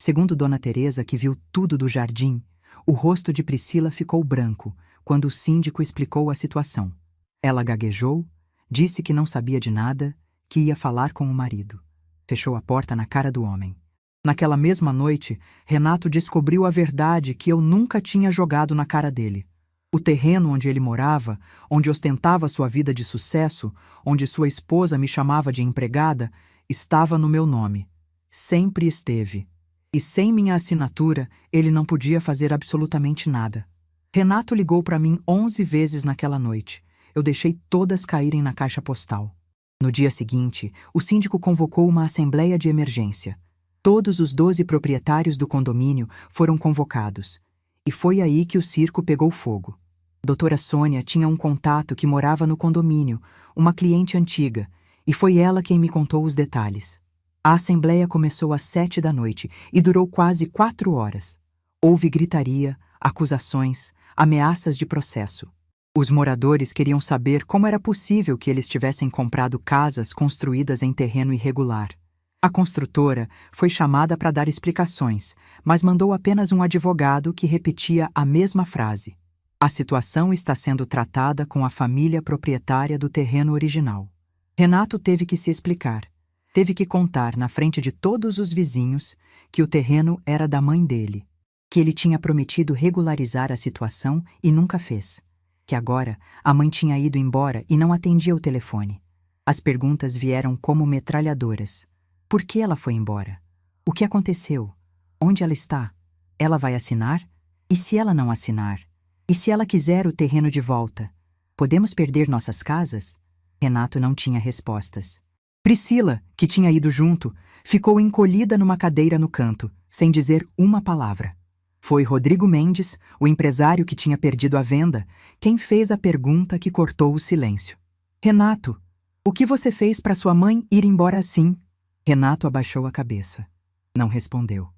Segundo Dona Teresa, que viu tudo do jardim, o rosto de Priscila ficou branco quando o síndico explicou a situação. Ela gaguejou, disse que não sabia de nada, que ia falar com o marido. Fechou a porta na cara do homem. Naquela mesma noite, Renato descobriu a verdade que eu nunca tinha jogado na cara dele. O terreno onde ele morava, onde ostentava sua vida de sucesso, onde sua esposa me chamava de empregada, estava no meu nome. Sempre esteve. E sem minha assinatura, ele não podia fazer absolutamente nada. Renato ligou para mim 11 vezes naquela noite. Eu deixei todas caírem na caixa postal. No dia seguinte, o síndico convocou uma assembleia de emergência. Todos os 12 proprietários do condomínio foram convocados. E foi aí que o circo pegou fogo. Doutora Sônia tinha um contato que morava no condomínio, uma cliente antiga, e foi ela quem me contou os detalhes. A assembleia começou às 7 da noite e durou quase 4 horas. Houve gritaria, acusações, ameaças de processo. Os moradores queriam saber como era possível que eles tivessem comprado casas construídas em terreno irregular. A construtora foi chamada para dar explicações, mas mandou apenas um advogado que repetia a mesma frase. A situação está sendo tratada com a família proprietária do terreno original. Renato teve que se explicar. Teve que contar na frente de todos os vizinhos que o terreno era da mãe dele, que ele tinha prometido regularizar a situação e nunca fez, que agora a mãe tinha ido embora e não atendia o telefone. As perguntas vieram como metralhadoras. Por que ela foi embora? O que aconteceu? Onde ela está? Ela vai assinar? E se ela não assinar? E se ela quiser o terreno de volta? Podemos perder nossas casas? Renato não tinha respostas. Priscila, que tinha ido junto, ficou encolhida numa cadeira no canto, sem dizer uma palavra. Foi Rodrigo Mendes, o empresário que tinha perdido a venda, quem fez a pergunta que cortou o silêncio. Renato, o que você fez para sua mãe ir embora assim? Renato abaixou a cabeça. Não respondeu.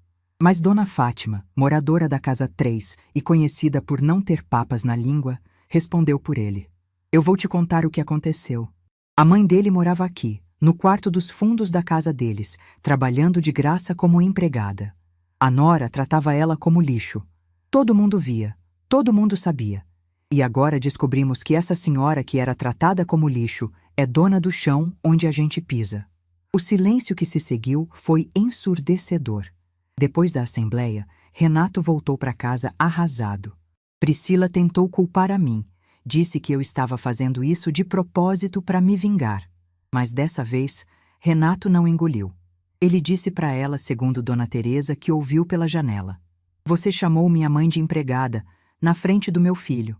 Mas Dona Fátima, moradora da casa 3 e conhecida por não ter papas na língua, respondeu por ele. Eu vou te contar o que aconteceu. A mãe dele morava aqui, no quarto dos fundos da casa deles, trabalhando de graça como empregada. A nora tratava ela como lixo. Todo mundo via, todo mundo sabia. E agora descobrimos que essa senhora que era tratada como lixo é dona do chão onde a gente pisa. O silêncio que se seguiu foi ensurdecedor. Depois da assembleia, Renato voltou para casa arrasado. Priscila tentou culpar a mim. Disse que eu estava fazendo isso de propósito para me vingar. Mas dessa vez, Renato não engoliu. Ele disse para ela, segundo Dona Teresa, que ouviu pela janela. Você chamou minha mãe de empregada, na frente do meu filho.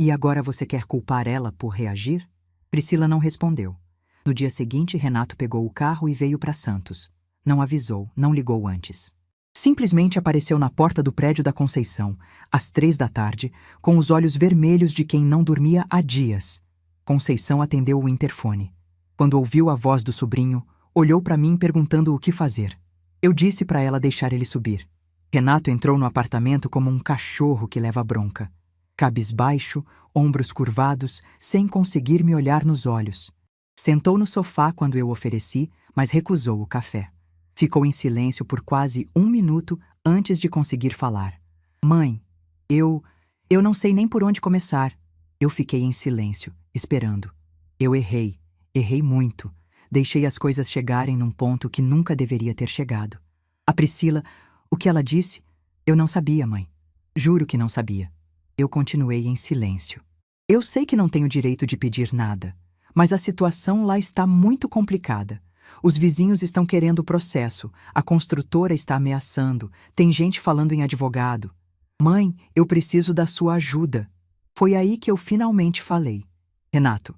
E agora você quer culpar ela por reagir? Priscila não respondeu. No dia seguinte, Renato pegou o carro e veio para Santos. Não avisou, não ligou antes. Simplesmente apareceu na porta do prédio da Conceição, às 3 da tarde, com os olhos vermelhos de quem não dormia há dias. Conceição atendeu o interfone. Quando ouviu a voz do sobrinho, olhou para mim perguntando o que fazer. Eu disse para ela deixar ele subir. Renato entrou no apartamento como um cachorro que leva bronca. Cabisbaixo, ombros curvados, sem conseguir me olhar nos olhos. Sentou no sofá quando eu ofereci, mas recusou o café. Ficou em silêncio por quase 1 minuto antes de conseguir falar. Mãe, eu não sei nem por onde começar. Eu fiquei em silêncio, esperando. Eu errei. Errei muito. Deixei as coisas chegarem num ponto que nunca deveria ter chegado. A Priscila, o que ela disse? Eu não sabia, mãe. Juro que não sabia. Eu continuei em silêncio. Eu sei que não tenho direito de pedir nada, mas a situação lá está muito complicada. Os vizinhos estão querendo o processo, a construtora está ameaçando, tem gente falando em advogado. Mãe, eu preciso da sua ajuda. Foi aí que eu finalmente falei. Renato,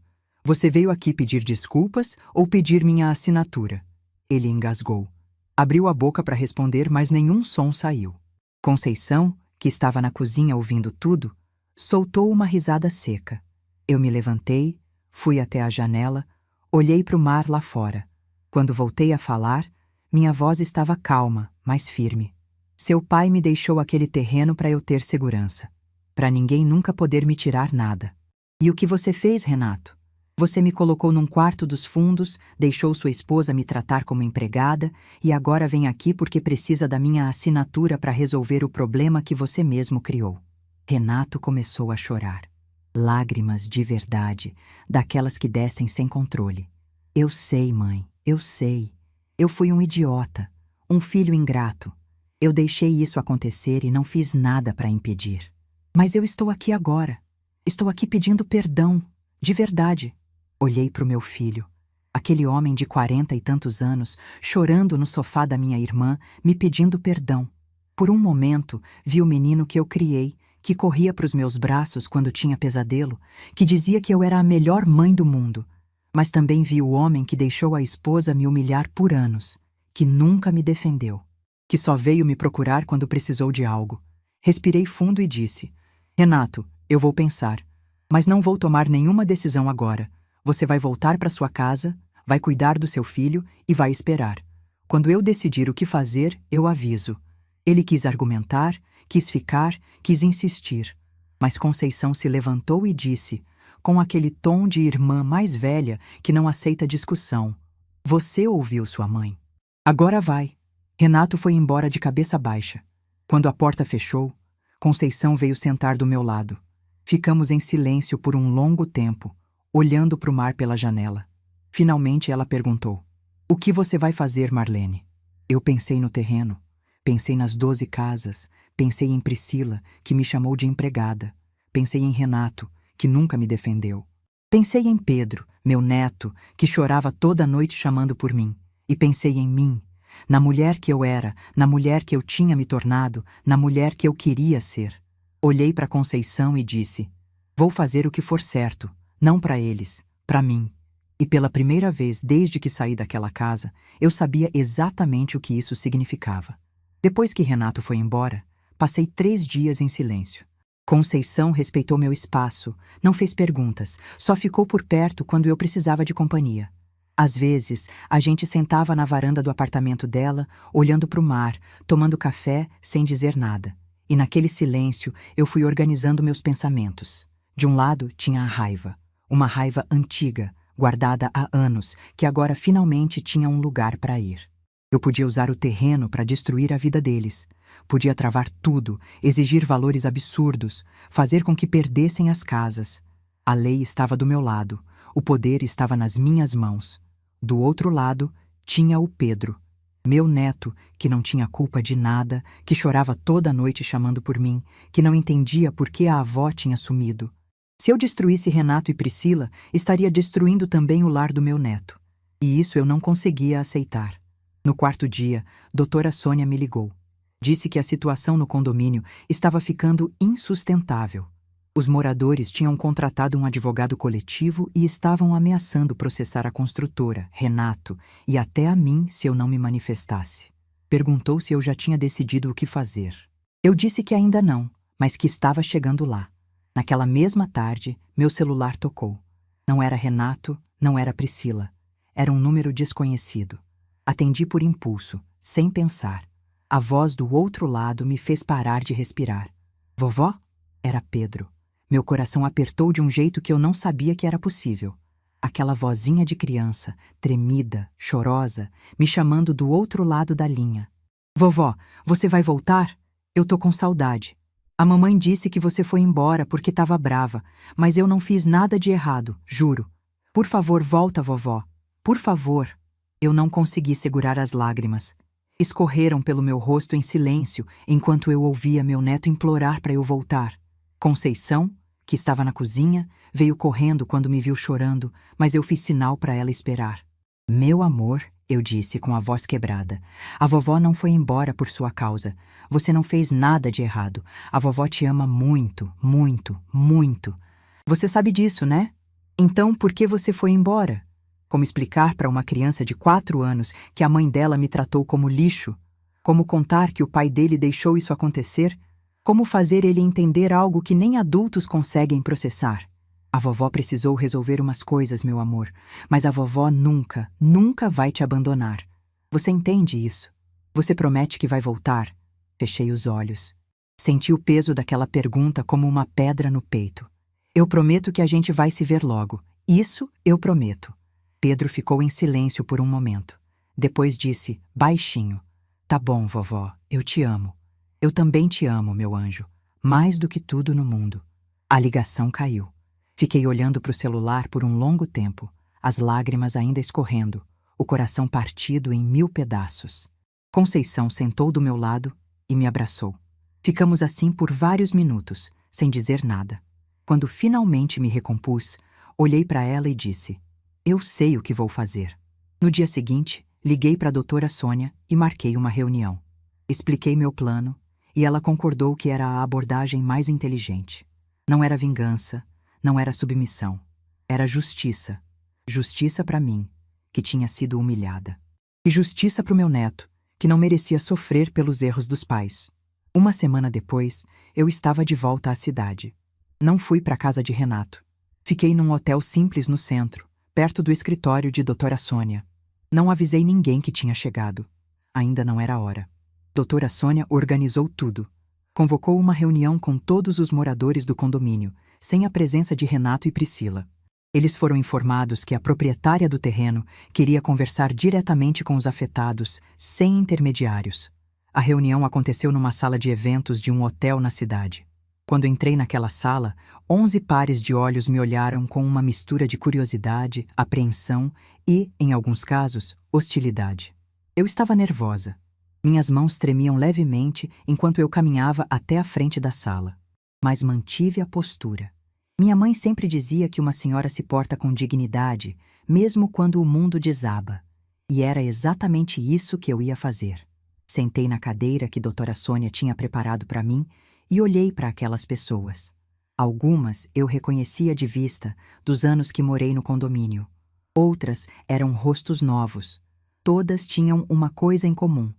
você veio aqui pedir desculpas ou pedir minha assinatura? Ele engasgou. Abriu a boca para responder, mas nenhum som saiu. Conceição, que estava na cozinha ouvindo tudo, soltou uma risada seca. Eu me levantei, fui até a janela, olhei para o mar lá fora. Quando voltei a falar, minha voz estava calma, mas firme. Seu pai me deixou aquele terreno para eu ter segurança, para ninguém nunca poder me tirar nada. E o que você fez, Renato? Você me colocou num quarto dos fundos, deixou sua esposa me tratar como empregada e agora vem aqui porque precisa da minha assinatura para resolver o problema que você mesmo criou. Renato começou a chorar. Lágrimas de verdade, daquelas que descem sem controle. Eu sei, mãe, eu sei. Eu fui um idiota, um filho ingrato. Eu deixei isso acontecer e não fiz nada para impedir. Mas eu estou aqui agora. Estou aqui pedindo perdão, de verdade. Olhei para o meu filho, aquele homem de 40 e tantos anos, chorando no sofá da minha irmã, me pedindo perdão. Por um momento, vi o menino que eu criei, que corria para os meus braços quando tinha pesadelo, que dizia que eu era a melhor mãe do mundo. Mas também vi o homem que deixou a esposa me humilhar por anos, que nunca me defendeu, que só veio me procurar quando precisou de algo. Respirei fundo e disse: Renato, eu vou pensar, mas não vou tomar nenhuma decisão agora. Você vai voltar para sua casa, vai cuidar do seu filho e vai esperar. Quando eu decidir o que fazer, eu aviso. Ele quis argumentar, quis ficar, quis insistir. Mas Conceição se levantou e disse, com aquele tom de irmã mais velha que não aceita discussão: Você ouviu sua mãe. Agora vai. Renato foi embora de cabeça baixa. Quando a porta fechou, Conceição veio sentar do meu lado. Ficamos em silêncio por um longo tempo, olhando para o mar pela janela. Finalmente ela perguntou: O que você vai fazer, Marlene? Eu pensei no terreno, pensei nas 12 casas, pensei em Priscila, que me chamou de empregada, pensei em Renato, que nunca me defendeu. Pensei em Pedro, meu neto, que chorava toda noite chamando por mim. E pensei em mim, na mulher que eu era, na mulher que eu tinha me tornado, na mulher que eu queria ser. Olhei para Conceição e disse: Vou fazer o que for certo, não para eles, para mim. E pela primeira vez desde que saí daquela casa, eu sabia exatamente o que isso significava. Depois que Renato foi embora, passei 3 dias em silêncio. Conceição respeitou meu espaço, não fez perguntas, só ficou por perto quando eu precisava de companhia. Às vezes, a gente sentava na varanda do apartamento dela, olhando para o mar, tomando café, sem dizer nada. E naquele silêncio, eu fui organizando meus pensamentos. De um lado, tinha a raiva. Uma raiva antiga, guardada há anos, que agora finalmente tinha um lugar para ir. Eu podia usar o terreno para destruir a vida deles. Podia travar tudo, exigir valores absurdos, fazer com que perdessem as casas. A lei estava do meu lado, o poder estava nas minhas mãos. Do outro lado, tinha o Pedro, meu neto, que não tinha culpa de nada, que chorava toda noite chamando por mim, que não entendia por que a avó tinha sumido. Se eu destruísse Renato e Priscila, estaria destruindo também o lar do meu neto. E isso eu não conseguia aceitar. No 4º dia, doutora Sônia me ligou. Disse que a situação no condomínio estava ficando insustentável. Os moradores tinham contratado um advogado coletivo e estavam ameaçando processar a construtora, Renato, e até a mim se eu não me manifestasse. Perguntou se eu já tinha decidido o que fazer. Eu disse que ainda não, mas que estava chegando lá. Naquela mesma tarde, meu celular tocou. Não era Renato, não era Priscila. Era um número desconhecido. Atendi por impulso, sem pensar. A voz do outro lado me fez parar de respirar. Vovó? Era Pedro. Meu coração apertou de um jeito que eu não sabia que era possível. Aquela vozinha de criança, tremida, chorosa, me chamando do outro lado da linha. Vovó, você vai voltar? Eu tô com saudade. A mamãe disse que você foi embora porque estava brava, mas eu não fiz nada de errado, juro. Por favor, volta, vovó. Por favor. Eu não consegui segurar as lágrimas. Escorreram pelo meu rosto em silêncio enquanto eu ouvia meu neto implorar para eu voltar. Conceição, que estava na cozinha, veio correndo quando me viu chorando, mas eu fiz sinal para ela esperar. Meu amor, eu disse com a voz quebrada, a vovó não foi embora por sua causa. Você não fez nada de errado. A vovó te ama muito, muito, muito. Você sabe disso, né? Então, por que você foi embora? Como explicar para uma criança de 4 anos que a mãe dela me tratou como lixo? Como contar que o pai dele deixou isso acontecer? Como fazer ele entender algo que nem adultos conseguem processar? A vovó precisou resolver umas coisas, meu amor, mas a vovó nunca, nunca vai te abandonar. Você entende isso? Você promete que vai voltar? Fechei os olhos. Senti o peso daquela pergunta como uma pedra no peito. Eu prometo que a gente vai se ver logo. Isso eu prometo. Pedro ficou em silêncio por um momento. Depois disse, baixinho: Tá bom, vovó, eu te amo. Eu também te amo, meu anjo, mais do que tudo no mundo. A ligação caiu. Fiquei olhando para o celular por um longo tempo, as lágrimas ainda escorrendo, o coração partido em 1000 pedaços. Conceição sentou do meu lado e me abraçou. Ficamos assim por vários minutos, sem dizer nada. Quando finalmente me recompus, olhei para ela e disse: Eu sei o que vou fazer. No dia seguinte, liguei para a doutora Sônia e marquei uma reunião. Expliquei meu plano e ela concordou que era a abordagem mais inteligente. Não era vingança, não era submissão. Era justiça. Justiça para mim, que tinha sido humilhada. E justiça para o meu neto, que não merecia sofrer pelos erros dos pais. Uma semana depois, eu estava de volta à cidade. Não fui para a casa de Renato. Fiquei num hotel simples no centro, perto do escritório de doutora Sônia. Não avisei ninguém que tinha chegado. Ainda não era hora. Doutora Sônia organizou tudo. Convocou uma reunião com todos os moradores do condomínio, sem a presença de Renato e Priscila. Eles foram informados que a proprietária do terreno queria conversar diretamente com os afetados, sem intermediários. A reunião aconteceu numa sala de eventos de um hotel na cidade. Quando entrei naquela sala, 11 pares de olhos me olharam com uma mistura de curiosidade, apreensão e, em alguns casos, hostilidade. Eu estava nervosa. Minhas mãos tremiam levemente enquanto eu caminhava até a frente da sala. Mas mantive a postura. Minha mãe sempre dizia que uma senhora se porta com dignidade, mesmo quando o mundo desaba. E era exatamente isso que eu ia fazer. Sentei na cadeira que doutora Sônia tinha preparado para mim e olhei para aquelas pessoas. Algumas eu reconhecia de vista, dos anos que morei no condomínio. Outras eram rostos novos. Todas tinham uma coisa em comum.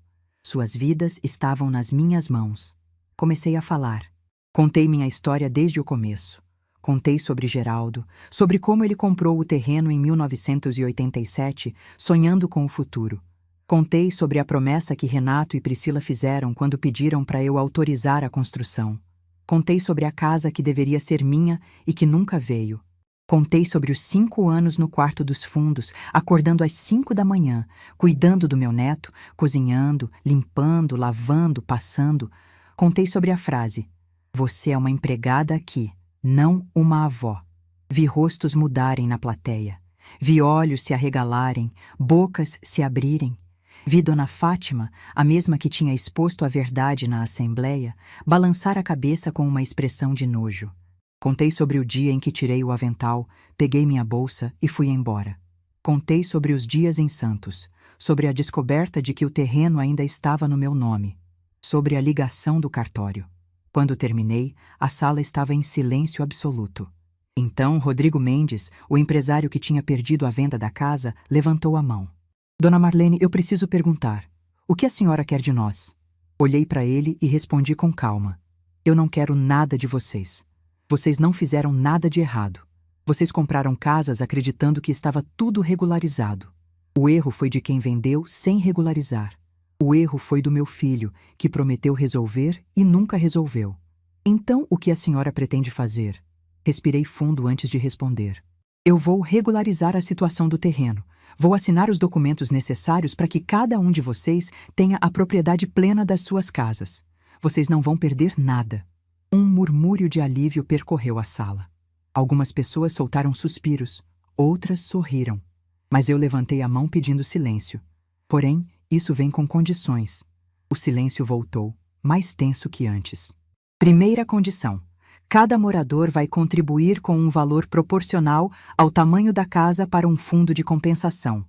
Suas vidas estavam nas minhas mãos. Comecei a falar. Contei minha história desde o começo. Contei sobre Geraldo, sobre como ele comprou o terreno em 1987, sonhando com o futuro. Contei sobre a promessa que Renato e Priscila fizeram quando pediram para eu autorizar a construção. Contei sobre a casa que deveria ser minha e que nunca veio. Contei sobre os 5 anos no quarto dos fundos, acordando às 5 da manhã, cuidando do meu neto, cozinhando, limpando, lavando, passando. Contei sobre a frase: Você é uma empregada aqui, não uma avó. Vi rostos mudarem na plateia. Vi olhos se arregalarem, bocas se abrirem. Vi Dona Fátima, a mesma que tinha exposto a verdade na assembleia, balançar a cabeça com uma expressão de nojo. Contei sobre o dia em que tirei o avental, peguei minha bolsa e fui embora. Contei sobre os dias em Santos, sobre a descoberta de que o terreno ainda estava no meu nome, sobre a ligação do cartório. Quando terminei, a sala estava em silêncio absoluto. Então, Rodrigo Mendes, o empresário que tinha perdido a venda da casa, levantou a mão. Dona Marlene, eu preciso perguntar. O que a senhora quer de nós? Olhei para ele e respondi com calma. Eu não quero nada de vocês. Vocês não fizeram nada de errado. Vocês compraram casas acreditando que estava tudo regularizado. O erro foi de quem vendeu sem regularizar. O erro foi do meu filho, que prometeu resolver e nunca resolveu. Então, o que a senhora pretende fazer? Respirei fundo antes de responder. Eu vou regularizar a situação do terreno. Vou assinar os documentos necessários para que cada um de vocês tenha a propriedade plena das suas casas. Vocês não vão perder nada. Um murmúrio de alívio percorreu a sala. Algumas pessoas soltaram suspiros, outras sorriram. Mas eu levantei a mão pedindo silêncio. Porém, isso vem com condições. O silêncio voltou, mais tenso que antes. Primeira condição. Cada morador vai contribuir com um valor proporcional ao tamanho da casa para um fundo de compensação.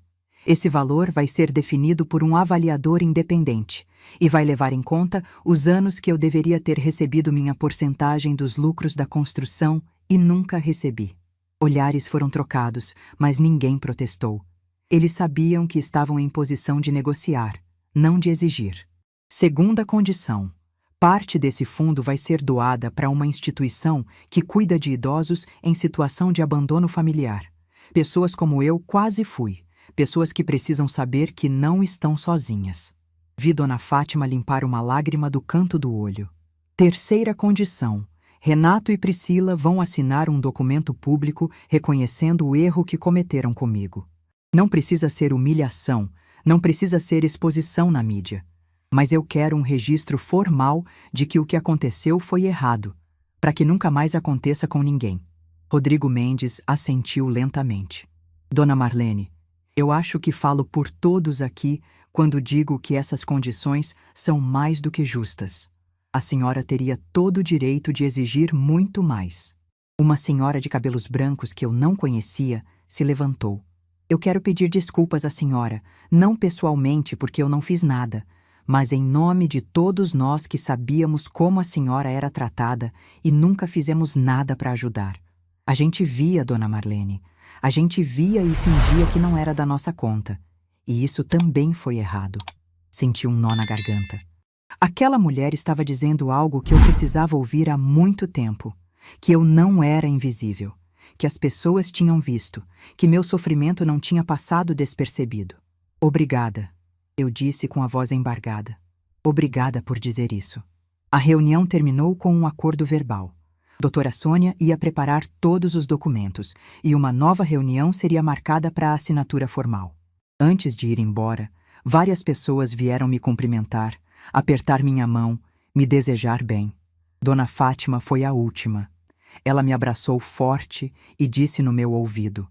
Esse valor vai ser definido por um avaliador independente e vai levar em conta os anos que eu deveria ter recebido minha porcentagem dos lucros da construção e nunca recebi. Olhares foram trocados, mas ninguém protestou. Eles sabiam que estavam em posição de negociar, não de exigir. Segunda condição. Parte desse fundo vai ser doada para uma instituição que cuida de idosos em situação de abandono familiar. Pessoas como eu quase fui. Pessoas que precisam saber que não estão sozinhas. Vi Dona Fátima limpar uma lágrima do canto do olho. Terceira condição. Renato e Priscila vão assinar um documento público reconhecendo o erro que cometeram comigo. Não precisa ser humilhação, não precisa ser exposição na mídia. Mas eu quero um registro formal de que o que aconteceu foi errado, para que nunca mais aconteça com ninguém. Rodrigo Mendes assentiu lentamente. Dona Marlene, eu acho que falo por todos aqui quando digo que essas condições são mais do que justas. A senhora teria todo o direito de exigir muito mais. Uma senhora de cabelos brancos que eu não conhecia se levantou. Eu quero pedir desculpas à senhora, não pessoalmente porque eu não fiz nada, mas em nome de todos nós que sabíamos como a senhora era tratada e nunca fizemos nada para ajudar. A gente via, Dona Marlene, a gente via e fingia que não era da nossa conta. E isso também foi errado. Senti um nó na garganta. Aquela mulher estava dizendo algo que eu precisava ouvir há muito tempo, que eu não era invisível, que as pessoas tinham visto, que meu sofrimento não tinha passado despercebido. Obrigada, eu disse com a voz embargada. Obrigada por dizer isso. A reunião terminou com um acordo verbal. Doutora Sônia ia preparar todos os documentos e uma nova reunião seria marcada para a assinatura formal. Antes de ir embora, várias pessoas vieram me cumprimentar, apertar minha mão, me desejar bem. Dona Fátima foi a última. Ela me abraçou forte e disse no meu ouvido: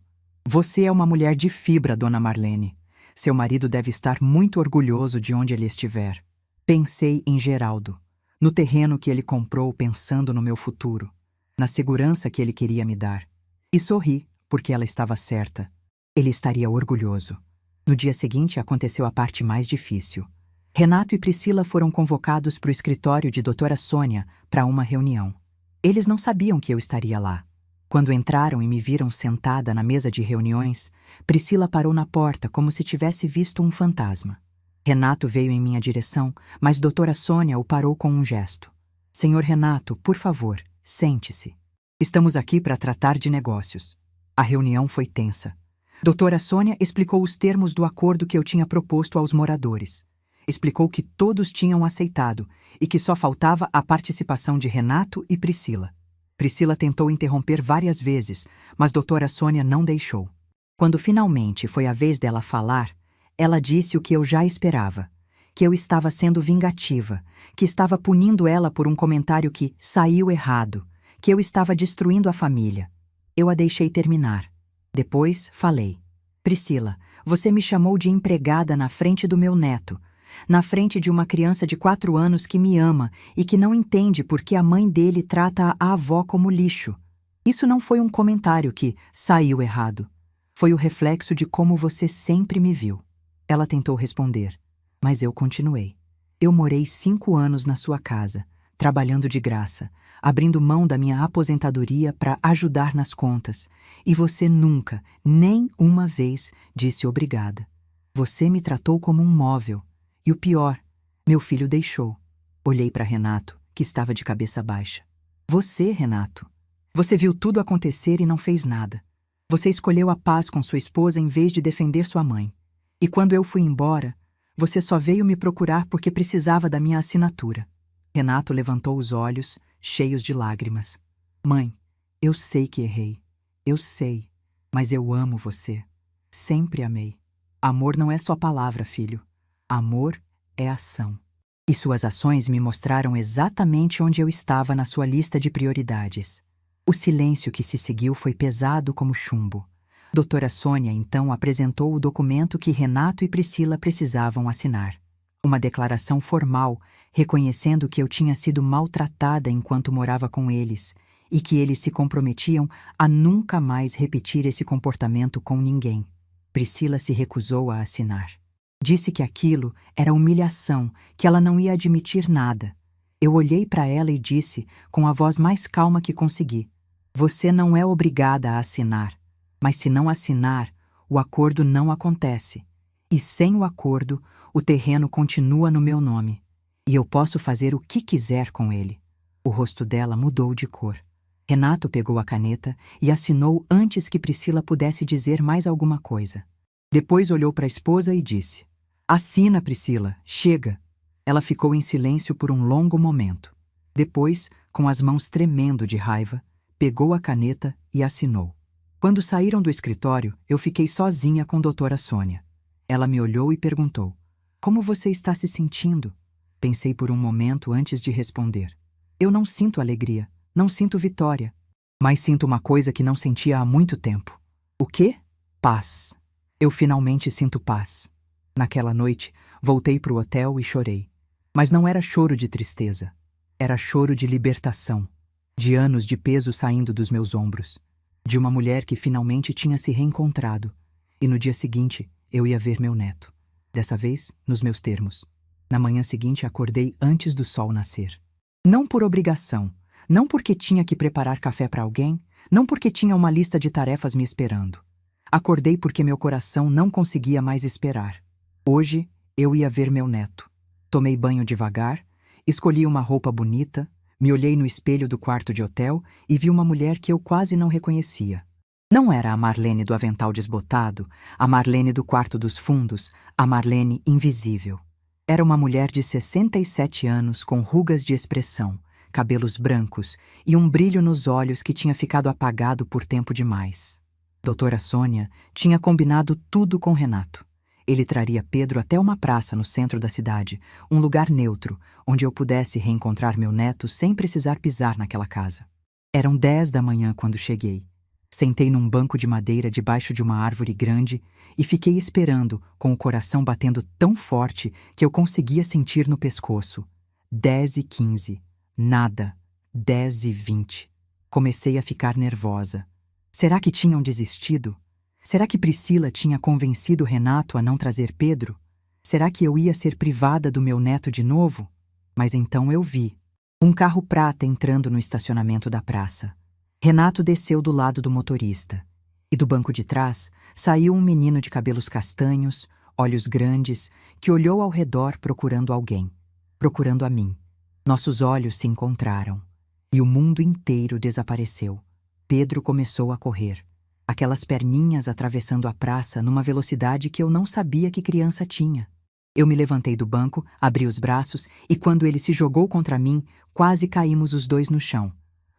"Você é uma mulher de fibra, Dona Marlene. Seu marido deve estar muito orgulhoso de onde ele estiver." Pensei em Geraldo, no terreno que ele comprou pensando no meu futuro, na segurança que ele queria me dar. E sorri, porque ela estava certa. Ele estaria orgulhoso. No dia seguinte aconteceu a parte mais difícil. Renato e Priscila foram convocados para o escritório de doutora Sônia para uma reunião. Eles não sabiam que eu estaria lá. Quando entraram e me viram sentada na mesa de reuniões, Priscila parou na porta como se tivesse visto um fantasma. Renato veio em minha direção, mas doutora Sônia o parou com um gesto. "Senhor Renato, por favor, sente-se. Estamos aqui para tratar de negócios." A reunião foi tensa. Doutora Sônia explicou os termos do acordo que eu tinha proposto aos moradores. Explicou que todos tinham aceitado e que só faltava a participação de Renato e Priscila. Priscila tentou interromper várias vezes, mas doutora Sônia não deixou. Quando finalmente foi a vez dela falar, ela disse o que eu já esperava, que eu estava sendo vingativa, que estava punindo ela por um comentário que saiu errado, que eu estava destruindo a família. Eu a deixei terminar. Depois falei: "Priscila, você me chamou de empregada na frente do meu neto, na frente de uma criança de 4 anos que me ama e que não entende por que a mãe dele trata a avó como lixo. Isso não foi um comentário que saiu errado. Foi o reflexo de como você sempre me viu." Ela tentou responder, mas eu continuei. "Eu morei 5 anos na sua casa, trabalhando de graça, abrindo mão da minha aposentadoria para ajudar nas contas, e você nunca, nem uma vez, disse obrigada. Você me tratou como um móvel. E o pior, meu filho deixou." Olhei para Renato, que estava de cabeça baixa. "Você, Renato. Você viu tudo acontecer e não fez nada. Você escolheu a paz com sua esposa em vez de defender sua mãe. E quando eu fui embora, você só veio me procurar porque precisava da minha assinatura." Renato levantou os olhos, cheios de lágrimas. "Mãe, eu sei que errei. Eu sei, mas eu amo você. Sempre amei. Amor não é só palavra, filho. Amor é ação." E suas ações me mostraram exatamente onde eu estava na sua lista de prioridades. O silêncio que se seguiu foi pesado como chumbo. Doutora Sônia, então, apresentou o documento que Renato e Priscila precisavam assinar. Uma declaração formal, reconhecendo que eu tinha sido maltratada enquanto morava com eles e que eles se comprometiam a nunca mais repetir esse comportamento com ninguém. Priscila se recusou a assinar. Disse que aquilo era humilhação, que ela não ia admitir nada. Eu olhei para ela e disse, com a voz mais calma que consegui: "Você não é obrigada a assinar. Mas se não assinar, o acordo não acontece. E sem o acordo, o terreno continua no meu nome. E eu posso fazer o que quiser com ele." O rosto dela mudou de cor. Renato pegou a caneta e assinou antes que Priscila pudesse dizer mais alguma coisa. Depois olhou para a esposa e disse: "Assina, Priscila, chega." Ela ficou em silêncio por um longo momento. Depois, com as mãos tremendo de raiva, pegou a caneta e assinou. Quando saíram do escritório, eu fiquei sozinha com a doutora Sônia. Ela me olhou e perguntou: "Como você está se sentindo?" Pensei por um momento antes de responder. Eu não sinto alegria, não sinto vitória, mas sinto uma coisa que não sentia há muito tempo. O quê? Paz. Eu finalmente sinto paz. Naquela noite, voltei para o hotel e chorei. Mas não era choro de tristeza. Era choro de libertação, de anos de peso saindo dos meus ombros, de uma mulher que finalmente tinha se reencontrado. E no dia seguinte, eu ia ver meu neto. Dessa vez, nos meus termos. Na manhã seguinte, acordei antes do sol nascer. Não por obrigação, não porque tinha que preparar café para alguém, não porque tinha uma lista de tarefas me esperando. Acordei porque meu coração não conseguia mais esperar. Hoje, eu ia ver meu neto. Tomei banho devagar, escolhi uma roupa bonita, me olhei no espelho do quarto de hotel e vi uma mulher que eu quase não reconhecia. Não era a Marlene do avental desbotado, a Marlene do quarto dos fundos, a Marlene invisível. Era uma mulher de 67 anos com rugas de expressão, cabelos brancos e um brilho nos olhos que tinha ficado apagado por tempo demais. Doutora Sônia tinha combinado tudo com Renato. Ele traria Pedro até uma praça no centro da cidade, um lugar neutro, onde eu pudesse reencontrar meu neto sem precisar pisar naquela casa. Eram 10 da manhã quando cheguei. Sentei num banco de madeira debaixo de uma árvore grande e fiquei esperando, com o coração batendo tão forte que eu conseguia sentir no pescoço. 10h15. Nada. 10h20. Comecei a ficar nervosa. Será que tinham desistido? Será que Priscila tinha convencido Renato a não trazer Pedro? Será que eu ia ser privada do meu neto de novo? Mas então eu vi um carro prata entrando no estacionamento da praça. Renato desceu do lado do motorista. E do banco de trás saiu um menino de cabelos castanhos, olhos grandes, que olhou ao redor procurando alguém. Procurando a mim. Nossos olhos se encontraram. E o mundo inteiro desapareceu. Pedro começou a correr. Aquelas perninhas atravessando a praça numa velocidade que eu não sabia que criança tinha. Eu me levantei do banco, abri os braços e quando ele se jogou contra mim, quase caímos os dois no chão.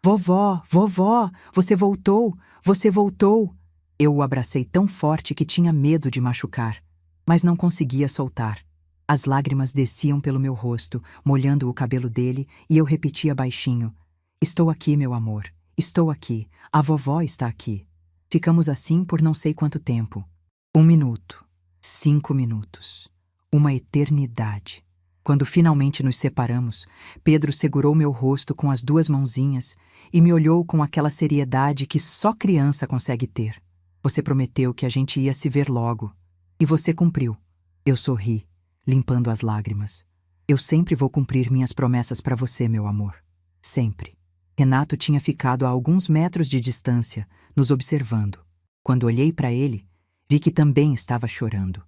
"Vovó, vovó, você voltou, você voltou!" Eu o abracei tão forte que tinha medo de machucar, mas não conseguia soltar. As lágrimas desciam pelo meu rosto, molhando o cabelo dele, e eu repetia baixinho: "Estou aqui, meu amor, estou aqui, a vovó está aqui." Ficamos assim por não sei quanto tempo. 1 minuto, 5 minutos, uma eternidade. Quando finalmente nos separamos, Pedro segurou meu rosto com as 2 mãozinhas e me olhou com aquela seriedade que só criança consegue ter. "Você prometeu que a gente ia se ver logo. E você cumpriu." Eu sorri, limpando as lágrimas. "Eu sempre vou cumprir minhas promessas para você, meu amor. Sempre." Renato tinha ficado a alguns metros de distância, nos observando. Quando olhei para ele, vi que também estava chorando.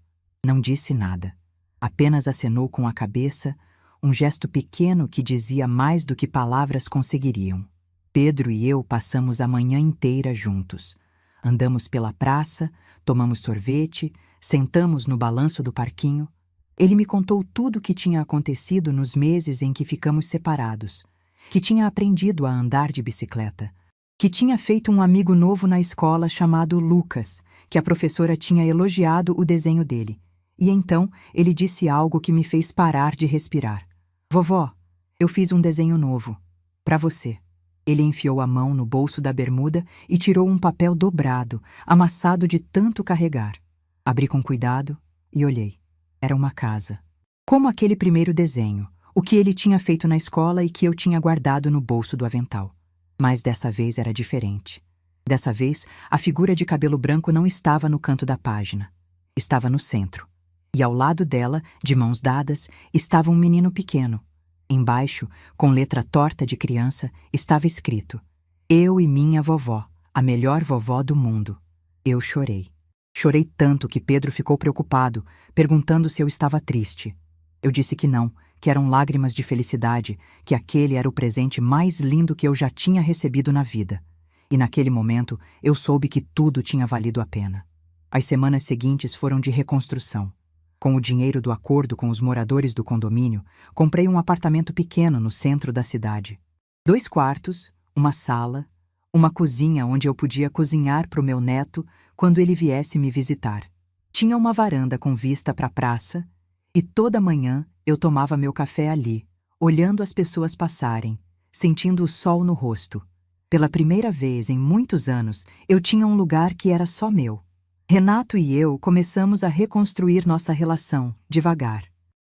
Não disse nada. Apenas acenou com a cabeça, um gesto pequeno que dizia mais do que palavras conseguiriam. Pedro e eu passamos a manhã inteira juntos. Andamos pela praça, tomamos sorvete, sentamos no balanço do parquinho. Ele me contou tudo o que tinha acontecido nos meses em que ficamos separados, que tinha aprendido a andar de bicicleta, que tinha feito um amigo novo na escola chamado Lucas, que a professora tinha elogiado o desenho dele. E então ele disse algo que me fez parar de respirar. "Vovó, eu fiz um desenho novo. Para você." Ele enfiou a mão no bolso da bermuda e tirou um papel dobrado, amassado de tanto carregar. Abri com cuidado e olhei. Era uma casa. Como aquele primeiro desenho, o que ele tinha feito na escola e que eu tinha guardado no bolso do avental. Mas dessa vez era diferente. Dessa vez, a figura de cabelo branco não estava no canto da página. Estava no centro. E ao lado dela, de mãos dadas, estava um menino pequeno. Embaixo, com letra torta de criança, estava escrito: "Eu e minha vovó, a melhor vovó do mundo." Eu chorei. Chorei tanto que Pedro ficou preocupado, perguntando se eu estava triste. Eu disse que não, que eram lágrimas de felicidade, que aquele era o presente mais lindo que eu já tinha recebido na vida. E naquele momento eu soube que tudo tinha valido a pena. As semanas seguintes foram de reconstrução. Com o dinheiro do acordo com os moradores do condomínio, comprei um apartamento pequeno no centro da cidade. 2 quartos, uma sala, uma cozinha onde eu podia cozinhar para o meu neto quando ele viesse me visitar. Tinha uma varanda com vista para a praça e toda manhã eu tomava meu café ali, olhando as pessoas passarem, sentindo o sol no rosto. Pela primeira vez em muitos anos, eu tinha um lugar que era só meu. Renato e eu começamos a reconstruir nossa relação, devagar.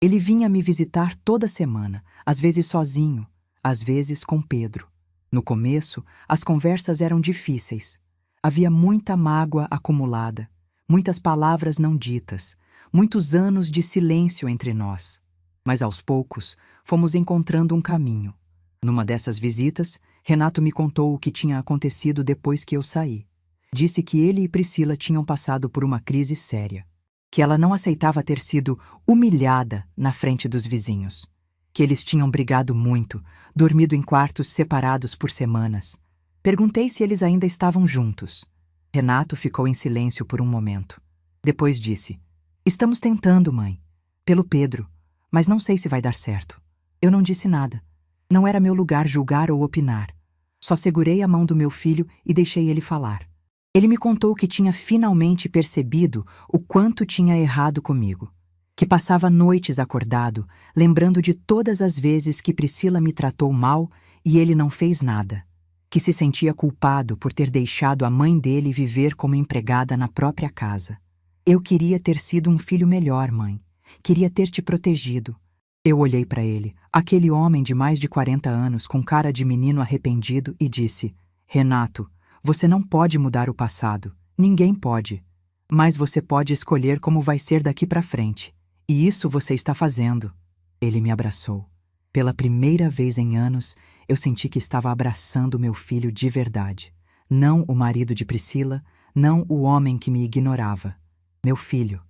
Ele vinha me visitar toda semana, às vezes sozinho, às vezes com Pedro. No começo, as conversas eram difíceis. Havia muita mágoa acumulada, muitas palavras não ditas, muitos anos de silêncio entre nós. Mas aos poucos, fomos encontrando um caminho. Numa dessas visitas, Renato me contou o que tinha acontecido depois que eu saí. Disse que ele e Priscila tinham passado por uma crise séria, que ela não aceitava ter sido humilhada na frente dos vizinhos, que eles tinham brigado muito, dormido em quartos separados por semanas. Perguntei se eles ainda estavam juntos. Renato ficou em silêncio por um momento. Depois disse: "Estamos tentando, mãe. Pelo Pedro, mas não sei se vai dar certo." Eu não disse nada. Não era meu lugar julgar ou opinar. Só segurei a mão do meu filho e deixei ele falar. Ele me contou que tinha finalmente percebido o quanto tinha errado comigo, que passava noites acordado, lembrando de todas as vezes que Priscila me tratou mal e ele não fez nada, que se sentia culpado por ter deixado a mãe dele viver como empregada na própria casa. "Eu queria ter sido um filho melhor, mãe. Queria ter te protegido." Eu olhei para ele, aquele homem de mais de 40 anos com cara de menino arrependido, e disse: "Renato, você não pode mudar o passado. Ninguém pode. Mas você pode escolher como vai ser daqui para frente. E isso você está fazendo." Ele me abraçou. Pela primeira vez em anos, eu senti que estava abraçando meu filho de verdade. Não o marido de Priscila, não o homem que me ignorava. Meu filho.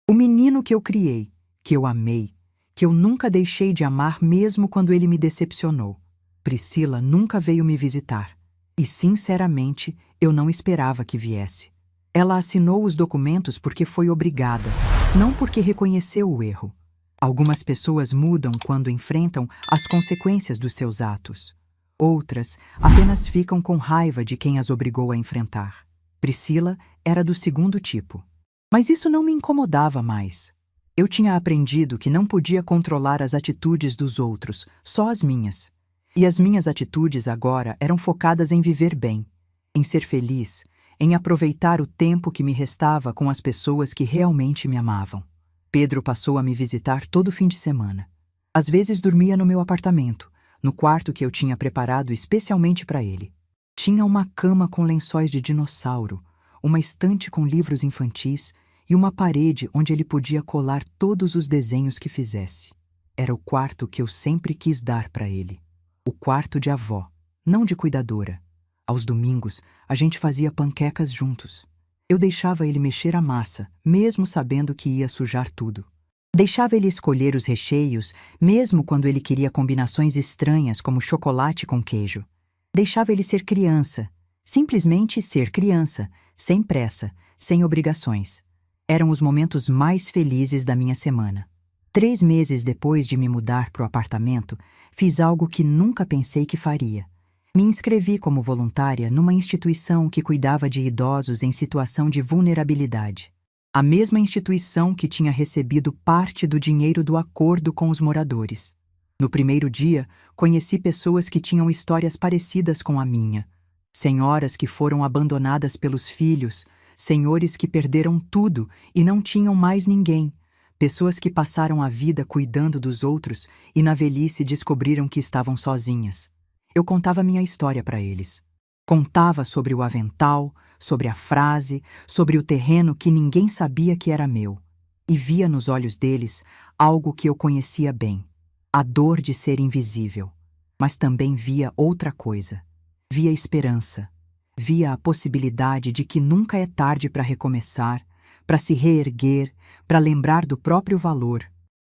O menino que eu criei, que eu amei, que eu nunca deixei de amar mesmo quando ele me decepcionou. Priscila nunca veio me visitar. E, sinceramente, eu não esperava que viesse. Ela assinou os documentos porque foi obrigada, não porque reconheceu o erro. Algumas pessoas mudam quando enfrentam as consequências dos seus atos. Outras apenas ficam com raiva de quem as obrigou a enfrentar. Priscila era do segundo tipo. Mas isso não me incomodava mais. Eu tinha aprendido que não podia controlar as atitudes dos outros, só as minhas. E as minhas atitudes agora eram focadas em viver bem, em ser feliz, em aproveitar o tempo que me restava com as pessoas que realmente me amavam. Pedro passou a me visitar todo fim de semana. Às vezes dormia no meu apartamento, no quarto que eu tinha preparado especialmente para ele. Tinha uma cama com lençóis de dinossauro, uma estante com livros infantis e uma parede onde ele podia colar todos os desenhos que fizesse. Era o quarto que eu sempre quis dar para ele. O quarto de avó, não de cuidadora. Aos domingos, a gente fazia panquecas juntos. Eu deixava ele mexer a massa, mesmo sabendo que ia sujar tudo. Deixava ele escolher os recheios, mesmo quando ele queria combinações estranhas como chocolate com queijo. Deixava ele ser criança, simplesmente ser criança, sem pressa, sem obrigações. Eram os momentos mais felizes da minha semana. 3 meses depois de me mudar para o apartamento, fiz algo que nunca pensei que faria. Me inscrevi como voluntária numa instituição que cuidava de idosos em situação de vulnerabilidade. A mesma instituição que tinha recebido parte do dinheiro do acordo com os moradores. No primeiro dia, conheci pessoas que tinham histórias parecidas com a minha. Senhoras que foram abandonadas pelos filhos, senhores que perderam tudo e não tinham mais ninguém, pessoas que passaram a vida cuidando dos outros e na velhice descobriram que estavam sozinhas. Eu contava minha história para eles. Contava sobre o avental, sobre a frase, sobre o terreno que ninguém sabia que era meu. E via nos olhos deles algo que eu conhecia bem, a dor de ser invisível. Mas também via outra coisa. Via esperança. Via a possibilidade de que nunca é tarde para recomeçar, para se reerguer, para lembrar do próprio valor.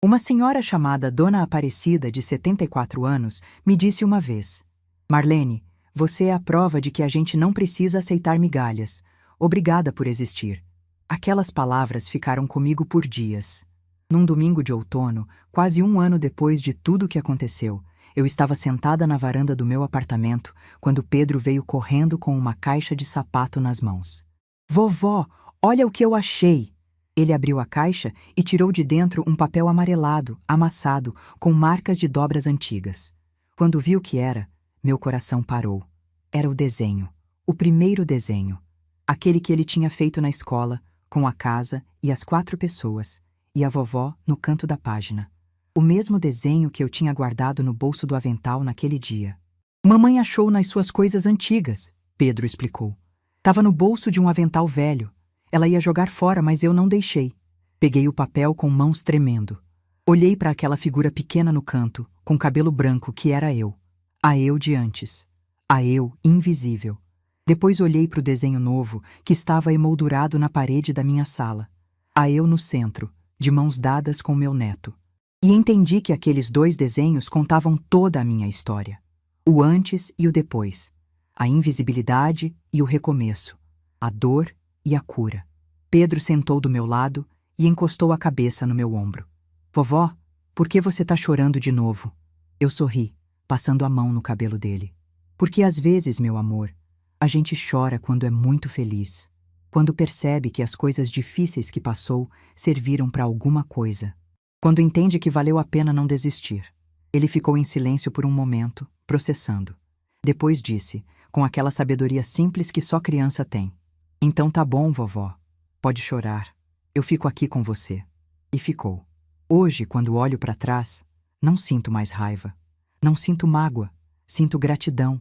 Uma senhora chamada Dona Aparecida, de 74 anos, me disse uma vez: "Marlene, você é a prova de que a gente não precisa aceitar migalhas. Obrigada por existir." Aquelas palavras ficaram comigo por dias. Num domingo de outono, quase 1 ano depois de tudo o que aconteceu, Eu estava sentada na varanda do meu apartamento quando Pedro veio correndo com uma caixa de sapato nas mãos. Vovó, olha o que eu achei! Ele abriu a caixa e tirou de dentro um papel amarelado, amassado, com marcas de dobras antigas. Quando vi o que era, meu coração parou. Era o desenho, o primeiro desenho. Aquele que ele tinha feito na escola, com a casa e as 4 pessoas, e a vovó no canto da página. O mesmo desenho que eu tinha guardado no bolso do avental naquele dia. Mamãe achou nas suas coisas antigas, Pedro explicou. Tava no bolso de um avental velho. Ela ia jogar fora, mas eu não deixei. Peguei o papel com mãos tremendo. Olhei para aquela figura pequena no canto, com cabelo branco, que era eu. A eu de antes. A eu invisível. Depois olhei para o desenho novo, que estava emoldurado na parede da minha sala. A eu no centro, de mãos dadas com meu neto. E entendi que aqueles 2 desenhos contavam toda a minha história. O antes e o depois. A invisibilidade e o recomeço. A dor e a cura. Pedro sentou do meu lado e encostou a cabeça no meu ombro. Vovó, por que você tá chorando de novo? Eu sorri, passando a mão no cabelo dele. Porque às vezes, meu amor, a gente chora quando é muito feliz. Quando percebe que as coisas difíceis que passou serviram para alguma coisa. Quando entende que valeu a pena não desistir. Ele ficou em silêncio por um momento, processando. Depois disse, com aquela sabedoria simples que só criança tem. Então tá bom, vovó. Pode chorar. Eu fico aqui com você. E ficou. Hoje, quando olho para trás, não sinto mais raiva. Não sinto mágoa. Sinto gratidão.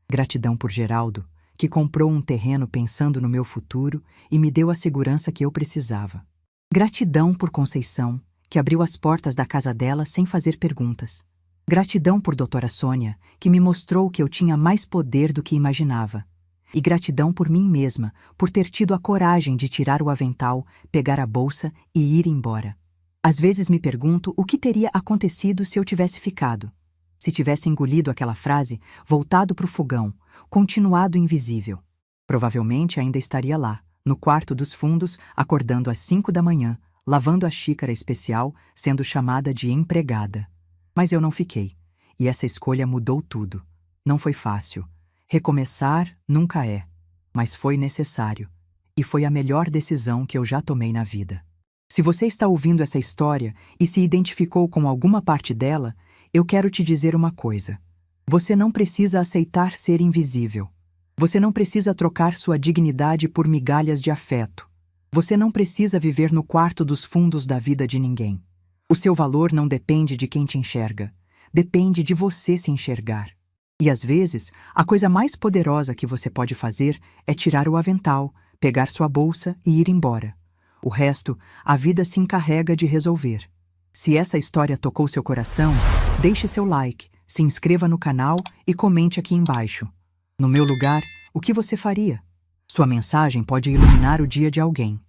Gratidão por Geraldo, que comprou um terreno pensando no meu futuro e me deu a segurança que eu precisava. Gratidão por Conceição, que abriu as portas da casa dela sem fazer perguntas. Gratidão por doutora Sônia, que me mostrou que eu tinha mais poder do que imaginava. E gratidão por mim mesma, por ter tido a coragem de tirar o avental, pegar a bolsa e ir embora. Às vezes me pergunto o que teria acontecido se eu tivesse ficado. Se tivesse engolido aquela frase, voltado para o fogão, continuado invisível. Provavelmente ainda estaria lá, no quarto dos fundos, acordando às 5 da manhã, lavando a xícara especial, sendo chamada de empregada. Mas eu não fiquei, e essa escolha mudou tudo. Não foi fácil. Recomeçar nunca é, mas foi necessário. E foi a melhor decisão que eu já tomei na vida. Se você está ouvindo essa história e se identificou com alguma parte dela, eu quero te dizer uma coisa. Você não precisa aceitar ser invisível. Você não precisa trocar sua dignidade por migalhas de afeto. Você não precisa viver no quarto dos fundos da vida de ninguém. O seu valor não depende de quem te enxerga. Depende de você se enxergar. E às vezes, a coisa mais poderosa que você pode fazer é tirar o avental, pegar sua bolsa e ir embora. O resto, a vida se encarrega de resolver. Se essa história tocou seu coração, deixe seu like, se inscreva no canal e comente aqui embaixo. No meu lugar, o que você faria? Sua mensagem pode iluminar o dia de alguém.